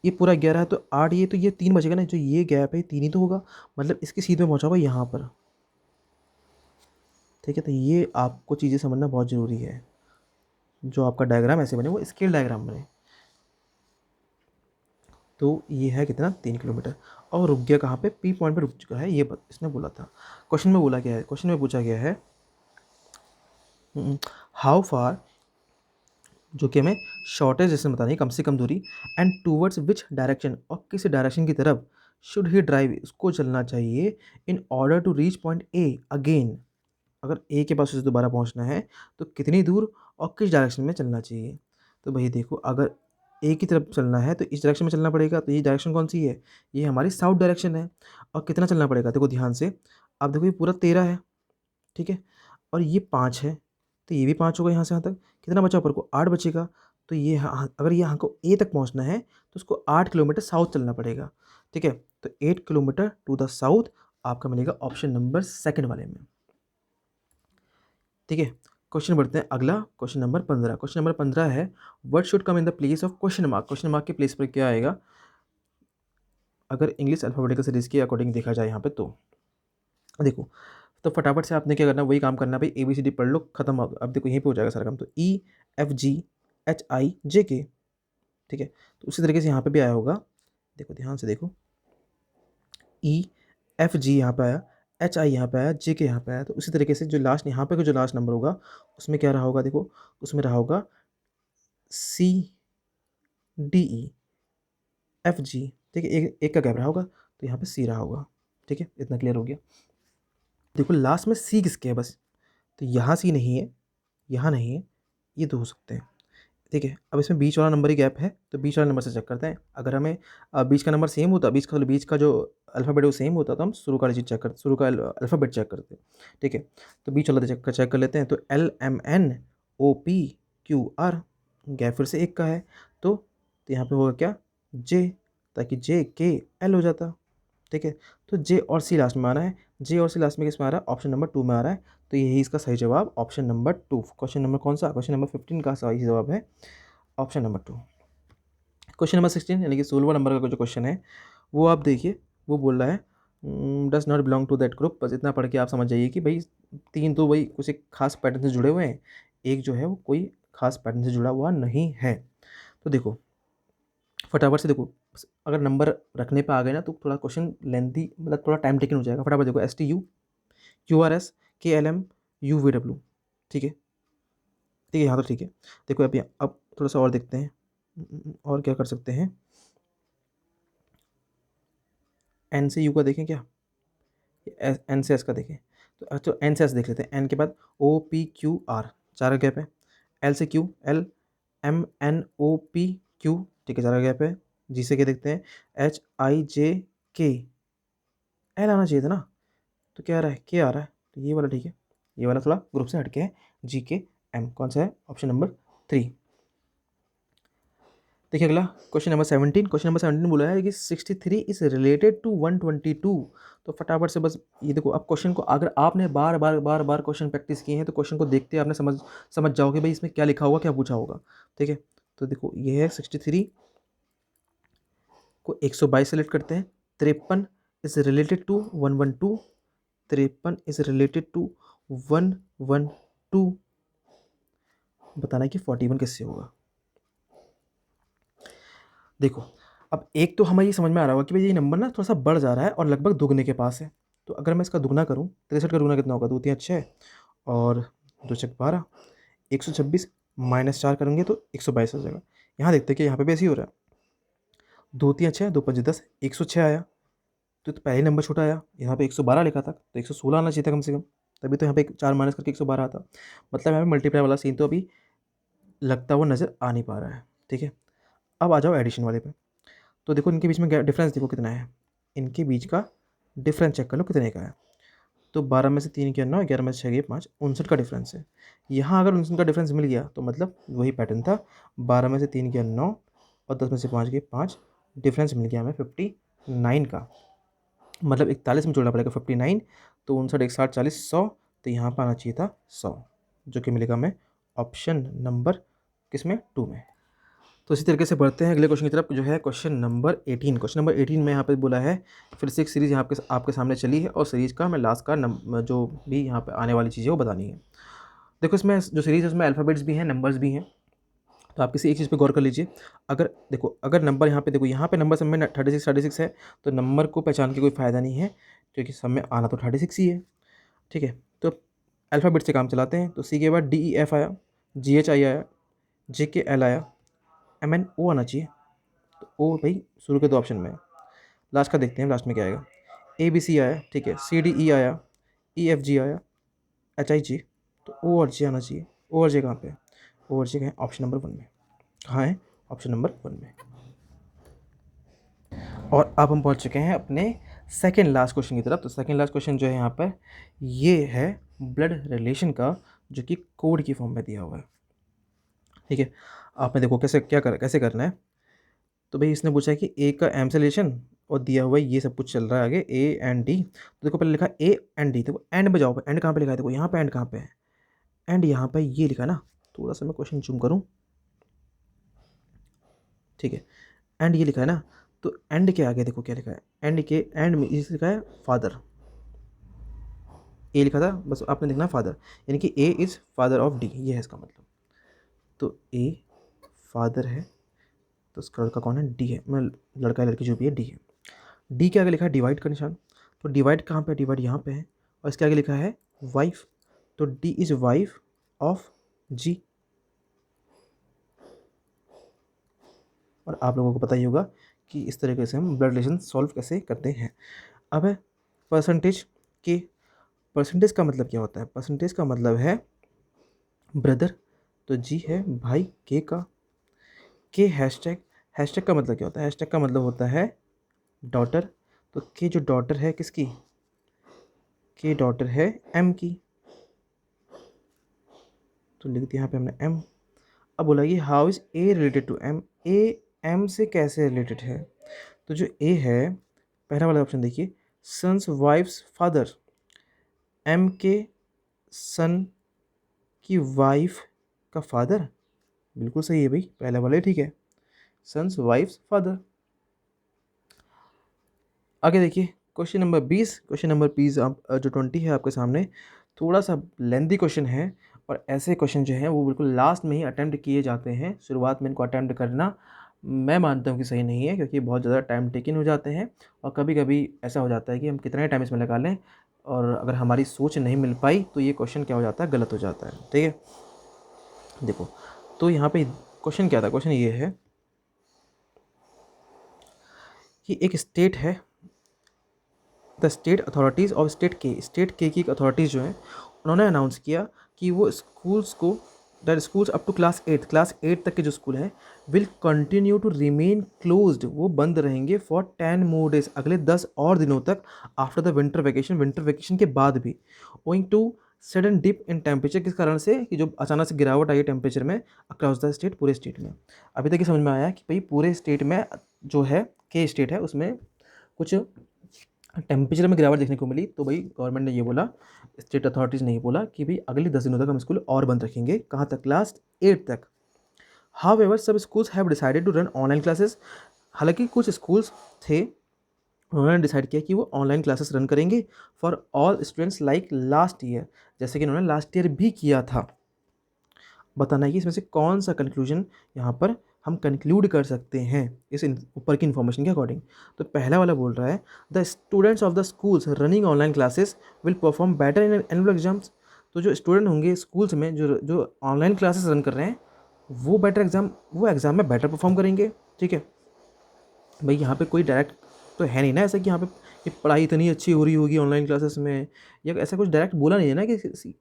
A: ये पूरा 11 है, तो 8 ये, तो ये 3 बचेगा ना, जो ये गैप है 3 ही तो होगा, मतलब इसकी सीध में पहुंचा होगा यहाँ पर, ठीक है। तो ये आपको चीज़ें समझना बहुत ज़रूरी है, जो आपका डायग्राम ऐसे बने वो स्केल डायग्राम बने। तो ये है कितना, 3 किलोमीटर, और रुक गया कहाँ पे, पी पॉइंट पे रुक चुका है, ये इसने बोला था। क्वेश्चन में बोला गया है, क्वेश्चन में पूछा गया है हाउ फार, जो कि हमें शॉर्टेज जैसे बतानी है, कम से कम दूरी, एंड टूवर्ड्स विच डायरेक्शन, और किस डायरेक्शन की तरफ शुड ही ड्राइव, इसको चलना चाहिए, in order to reach point A again, अगर ए के पास उसे दोबारा पहुंचना है तो कितनी दूर और किस डायरेक्शन में चलना चाहिए। तो भाई देखो, अगर ए की तरफ चलना है तो इस डायरेक्शन में चलना पड़ेगा, तो ये डायरेक्शन कौन सी है, ये हमारी साउथ डायरेक्शन है। और कितना चलना पड़ेगा, देखो ध्यान से, अब देखो ये पूरा 13 है, ठीक है, और ये 5 है, तो ये भी 5 होगा यहाँ से यहाँ तक, कितना बचा ऊपर को, 8 बचेगा। तो ये अगर ये यहाँ को ए तक पहुँचना है तो उसको 8 किलोमीटर साउथ चलना पड़ेगा, ठीक है। तो 8 किलोमीटर टू द साउथ आपका मिलेगा ऑप्शन नंबर सेकंड वाले में, ठीक है। क्वेश्चन बढ़ते हैं अगला, क्वेश्चन नंबर 15। क्वेश्चन नंबर 15 है, what should come in the place of question mark. Question mark के प्लेस पर क्या आएगा, अगर इंग्लिश अल्फ़ाबेटिकल सीरीज़ के अकॉर्डिंग देखा जाए यहाँ पे, तो देखो, तो फटाफट से आपने क्या करना, वही काम करना भाई, ABCD पढ़ लो, खत्म हो, अब देखो यहीं पे हो जाएगा सारा काम। तो EFGHIJK, ठीक है। तो उसी तरीके से यहाँ पे भी आया होगा, देखो ध्यान से देखो, EFG यहाँ पे आया, HI यहाँ पे आया, JK यहाँ पे आया, तो उसी तरीके से जो लास्ट यहाँ पे का जो लास्ट नंबर होगा उसमें क्या रहा होगा, देखो उसमें रहा होगा CDEFG, ठीक है, एक का गैप रहा होगा, तो यहाँ पे C रहा होगा, ठीक है। इतना क्लियर हो गया। देखो लास्ट में C किसके है बस, तो यहाँ C नहीं है, यहाँ नहीं है, ये दो हो सकते हैं, ठीक है। अब इसमें बीच वाला नंबर ही गैप है, तो बीच वाला नंबर से चेक करते हैं। अगर हमें बीच का नंबर सेम होता, बीच का जो अल्फ़ाबेट वो सेम होता, तो हम शुरू का डिजिट चेक करते, शुरू का अल्फ़ाबेट चेक करते, ठीक है। तो बीच वाला चेक कर लेते हैं। तो LMNOPQR, गैप फिर से एक का है, तो यहाँ पे होगा क्या, J, ताकि JKL हो जाता, ठीक है। तो J और C लास्ट में आना है, J और C लास्ट में किस में आ रहा है, ऑप्शन नंबर 2 में आ रहा है, तो यही इसका सही जवाब ऑप्शन नंबर 2। क्वेश्चन नंबर कौन सा, क्वेश्चन नंबर 15 का सही जवाब है ऑप्शन नंबर 2। क्वेश्चन नंबर 16 यानी कि 16वां नंबर का जो क्वेश्चन है वो आप देखिए, वो बोल रहा है does not belong to that group. बस इतना पढ़ के आप समझ जाइए कि भाई 3 तो भाई कुछ एक खास पैटर्न से जुड़े हुए हैं, एक जो है वो कोई खास पैटर्न से जुड़ा हुआ नहीं है। तो देखो फटाफट से देखो, अगर नंबर रखने पे आ गए ना तो थोड़ा क्वेश्चन लेंथी, मतलब थोड़ा टाइम टेकन हो जाएगा। फटाफट देखो, STU QRS KLM UVW, ठीक है, ठीक है, यहाँ तो ठीक है। देखो अब थोड़ा सा और देखते हैं, और क्या कर सकते हैं, एन से यू का देखें क्या, एन से एस का देखें, तो एन से एस देख लेते हैं। एन के बाद OPQR, 4 का गैप है। एल से क्यू, LMNOPQ, ठीक है, 4 का गैप है। जी से क्या देखते हैं, HIJK, एल आना चाहिए था ना, तो क्या आ रहा है, के आ रहा है, तो ये वाला ठीक है, ये वाला थोड़ा ग्रुप से हटके है। GKM कौन सा है, ऑप्शन नंबर 3। देखिए अगला क्वेश्चन नंबर 17। क्वेश्चन नंबर 17 बोला है कि 63 इज रिलेटेड टू 122। तो फटाफट से बस ये देखो, अब क्वेश्चन को अगर आपने बार बार क्वेश्चन प्रैक्टिस किए हैं तो क्वेश्चन को देखते आपने समझ जाओगे भाई इसमें क्या लिखा होगा, क्या पूछा होगा, ठीक है। तो देखो ये है 63 को 122 सेलेक्ट करते हैं। 53 is related to 112, 53 is related to 112, बताना है कि 41 किससे होगा। देखो अब एक तो हमें ये समझ में आ रहा होगा कि भाई ये नंबर ना थोड़ा सा बढ़ जा रहा है और लगभग दुगने के पास है। तो अगर मैं इसका दुगना करूँ, 63 का दुगना कितना होगा, 2 3 6 और 2 6 12, 126 -4 करेंगे तो 122 आ जाएगा। यहाँ देखते हैं कि यहाँ पे भी ऐसे ही हो रहा है। 2 3 6, 2 5 10, 106 आया। तो पहले नंबर छोटा आया, यहाँ पे 112 लिखा था तो 116 आना चाहिए था कम से कम, तभी तो यहाँ पे 4 माइनस करके 112 आता। मतलब यहाँ पे मल्टीप्लाई वाला सीन तो अभी लगता हुआ नज़र आ नहीं पा रहा है। ठीक है, अब आ जाओ एडिशन वाले पे। तो देखो इनके बीच में डिफरेंस देखो कितना है, इनके बीच का डिफरेंस चेक कर लो कितने का है। तो 12 में से 3 गया 9, 11 में से 6 गया 5, 59 का डिफरेंस है। यहाँ अगर 59 का डिफरेंस मिल गया तो मतलब वही पैटर्न था, 12 में से 3 गया 9 और 10 में से 5 गए 5, डिफरेंस मिल गया हमें 59 का। मतलब 41 में जोड़ना पड़ेगा 59, तो 59 एक 60 40 100, तो यहाँ पर आना चाहिए था 100, जो कि मिलेगा हमें ऑप्शन नंबर किसमें 2 में। तो इसी तरीके से बढ़ते हैं अगले क्वेश्चन की तरफ, जो है क्वेश्चन नंबर 18। क्वेश्चन नंबर 18 में यहाँ पे बोला है फिर से एक सीरीज़ यहाँ पे आपके सामने चली है और सीरीज़ का हमें लास्ट का जो भी यहाँ पे आने वाली चीज़ें वो बतानी है। देखो इसमें जो सीरीज़ है उसमें अल्फ़ाबेट्स भी हैं, नंबर्स भी हैं। तो आप किसी एक चीज़ पे गौर कर लीजिए। अगर देखो अगर नंबर यहाँ पे देखो, यहाँ पे नंबर सब में 36 है, तो नंबर को पहचान के कोई फ़ायदा नहीं है क्योंकि सब में आना तो 36 ही है। ठीक है, तो अल्फ़ाबेट से काम चलाते हैं। तो सी के बाद DEF आया, GH आई आया, JKL आया, MNO आना चाहिए। तो ओ भाई शुरू के 2 ऑप्शन में है। लास्ट का देखते हैं लास्ट में क्या आएगा। ABC आया, ठीक है, CDE आया, EFG आया, HIG, तो O और J आना चाहिए। O और J कहाँ पे है? O और J कहाँ है? ऑप्शन नंबर 1 में। कहाँ है? ऑप्शन नंबर 1 में। और अब हम पहुंच चुके हैं अपने सेकेंड लास्ट क्वेश्चन की तरफ। तो सेकेंड लास्ट क्वेश्चन जो है यहाँ पर, ये है ब्लड रिलेशन का, जो कि कोड की फॉर्म में दिया हुआ है। ठीक है, आपने देखो कैसे करना है। तो भाई इसने पूछा है कि ए का एम से रिलेशन और दिया हुआ है ये सब कुछ चल रहा है आगे A एंड D। तो देखो पहले लिखा A एंड D, देखो एंड पे जाओ, एंड कहाँ पे लिखा है, देखो यहाँ पे एंड कहाँ पे है, एंड यहाँ पे ये लिखा है ना। थोड़ा सा मैं क्वेश्चन जूम करूँ, ठीक है, एंड ये लिखा है ना। तो एंड के आगे देखो क्या लिखा है, एंड में इस लिखा है फादर, ए लिखा था, बस आपने लिखना फादर, यानी कि A is father of D, ये है इसका मतलब। तो A फादर है, तो इसका लड़का कौन है, D है, मैं लड़का या लड़की जो भी है D है। D के आगे लिखा है डिवाइड का निशान, तो डिवाइड कहाँ पे है, डिवाइड यहाँ पे है। और इसके आगे लिखा है वाइफ, तो D is wife of G। और आप लोगों को पता ही होगा कि इस तरीके से हम ब्लड रिलेशन सॉल्व कैसे करते हैं। अब है परसेंटेज के। परसेंटेज का मतलब क्या होता है, परसेंटेज का मतलब है ब्रदर, तो G है भाई के का। के हैशटैग, हैशटैग का मतलब क्या होता है, हैशटैग का मतलब होता है डॉटर, तो के जो डॉटर है किसकी, के डॉटर है M की, तो लिख दिया यहाँ पे हमने M। अब बोला ये how is A related to M, A M से कैसे रिलेटेड है। तो जो A है, पहला वाला ऑप्शन देखिए, सन्स वाइफ्स फादर, M के सन की वाइफ का फादर, बिल्कुल सही है भाई, पहला वाला ही ठीक है, सन्स वाइफ्स फादर। आगे देखिए क्वेश्चन नंबर 20। क्वेश्चन नंबर 20 आप जो 20 है आपके सामने, थोड़ा सा लेंदी क्वेश्चन है। और ऐसे क्वेश्चन जो हैं वो बिल्कुल लास्ट में ही अटैम्प्ट किए जाते हैं, शुरुआत में इनको अटैम्प्ट करना मैं मानता हूँ कि सही नहीं है, क्योंकि बहुत ज़्यादा टाइम टेकिंग हो जाते हैं। और कभी कभी ऐसा हो जाता है कि हम कितना टाइम इसमें लगा लें, और अगर हमारी सोच नहीं मिल पाई तो ये क्वेश्चन क्या हो जाता है, गलत हो जाता है। ठीक है, देखो तो यहाँ पे क्वेश्चन क्या था, क्वेश्चन ये है कि एक स्टेट है, the state authorities of state के की अथॉरिटीज़ जो हैं उन्होंने अनाउंस किया कि वो स्कूल्स को, that schools up to class 8 तक के जो स्कूल हैं will continue to remain closed, वो बंद रहेंगे फॉर 10 मोर डेज, अगले 10 और दिनों तक, आफ्टर द विंटर वैकेशन के बाद भी, owing to sudden dip in temperature, किस कारण से, कि जो अचानक से गिरावट आई है टेम्परेचर में अक्रॉस द स्टेट, पूरे स्टेट में। अभी तक ये समझ में आया कि भाई पूरे स्टेट में जो है के स्टेट है उसमें कुछ टेम्परेचर में गिरावट देखने को मिली। तो भाई गवर्नमेंट ने ये बोला, स्टेट अथॉरिटीज़ ने ये बोला कि भाई अगले 10 दिनों तक हम स्कूल और बंद रखेंगे, कहाँ तक, क्लास 8 तक। हाउएवर सब schools have decided to run online classes, हालांकि कुछ स्कूल्स थे उन्होंने डिसाइड किया कि वो ऑनलाइन क्लासेस रन करेंगे for all students like last year, जैसे कि उन्होंने लास्ट ईयर भी किया था। बताना है कि इसमें से कौन सा कंक्लूजन यहाँ पर हम कंक्लूड कर सकते हैं इस ऊपर की इन्फॉर्मेशन के अकॉर्डिंग। तो पहला वाला बोल रहा है the students of the schools running online classes will perform better in annual exams, तो जो स्टूडेंट होंगे स्कूल्स में जो ऑनलाइन क्लासेस रन कर रहे हैं वो एग्ज़ाम में बेटर परफॉर्म करेंगे। ठीक है भाई, यहाँ पे कोई डायरेक्ट तो है नहीं ना ऐसा कि यहाँ पे ये पढ़ाई इतनी अच्छी हो रही होगी ऑनलाइन क्लासेस में, या ऐसा कुछ डायरेक्ट बोला नहीं है ना कि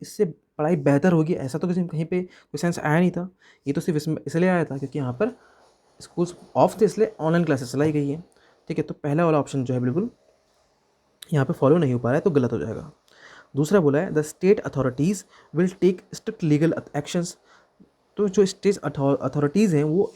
A: इससे पढ़ाई बेहतर होगी, ऐसा तो किसी कहीं पे कोई सेंस आया नहीं था। ये तो सिर्फ इसमें इसलिए आया था क्योंकि यहाँ पर स्कूल्स ऑफ थे, इसलिए ऑनलाइन क्लासेस चलाई गई हैं। ठीक है, तो पहला वाला ऑप्शन जो है बिल्कुल यहाँ पे फॉलो नहीं हो पा रहा है, तो गलत हो जाएगा। दूसरा बोला है the state authorities will take strict legal actions. तो जो स्टेट अथॉरिटीज़ हैं वो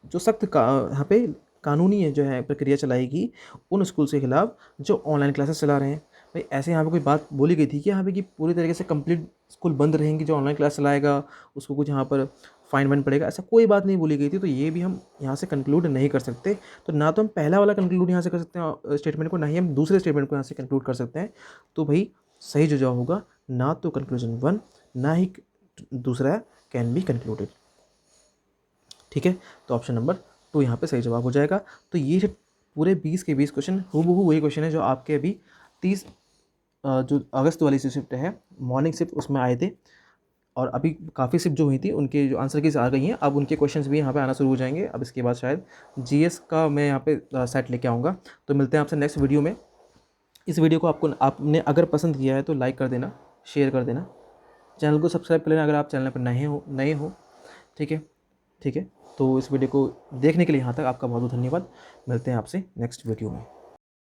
A: जो सख्त यहाँ पे कानूनी है जो है प्रक्रिया चलाएगी उन स्कूल्स के खिलाफ जो ऑनलाइन क्लासेस चला रहे हैं। भाई ऐसे यहाँ पे कोई बात बोली गई थी कि यहाँ पे कि पूरी तरीके से कंप्लीट स्कूल बंद रहेंगे, जो ऑनलाइन क्लास चलाएगा उसको कुछ यहाँ पर फाइन वाइन पड़ेगा, ऐसा कोई बात नहीं बोली गई थी। तो ये भी हम यहाँ से कंक्लूड नहीं कर सकते। तो ना तो हम पहला वाला कंक्लूड यहाँ से कर सकते हैं स्टेटमेंट को, ना ही हम दूसरे स्टेटमेंट को यहाँ से कंक्लूड कर सकते हैं। तो भाई सही जो जवाब होगा ना तो कंक्लूजन 1 ना ही दूसरा कैन बी कंक्लूडेड। ठीक है, तो ऑप्शन नंबर 2 यहाँ पे सही जवाब हो जाएगा। तो ये पूरे 20 के 20 क्वेश्चन हूबहू वही क्वेश्चन है जो आपके अभी 30 जो अगस्त वाली शिफ्ट है मॉर्निंग शिफ्ट उसमें आए थे, और अभी काफ़ी शिफ्ट जो हुई थी उनके जो आंसर कीज आ गई हैं, अब उनके क्वेश्चंस भी यहाँ पे आना शुरू हो जाएंगे। अब इसके बाद शायद जीएस का मैं यहाँ पे सेट लेके आऊँगा। तो मिलते हैं आपसे नेक्स्ट वीडियो में। इस वीडियो को आपने अगर पसंद किया है तो लाइक कर देना, शेयर कर देना, चैनल को सब्सक्राइब कर लेना अगर आप चैनल पर नए हो। ठीक है, ठीक है, तो इस वीडियो को देखने के लिए यहाँ तक आपका बहुत बहुत धन्यवाद। मिलते हैं आपसे नेक्स्ट वीडियो में।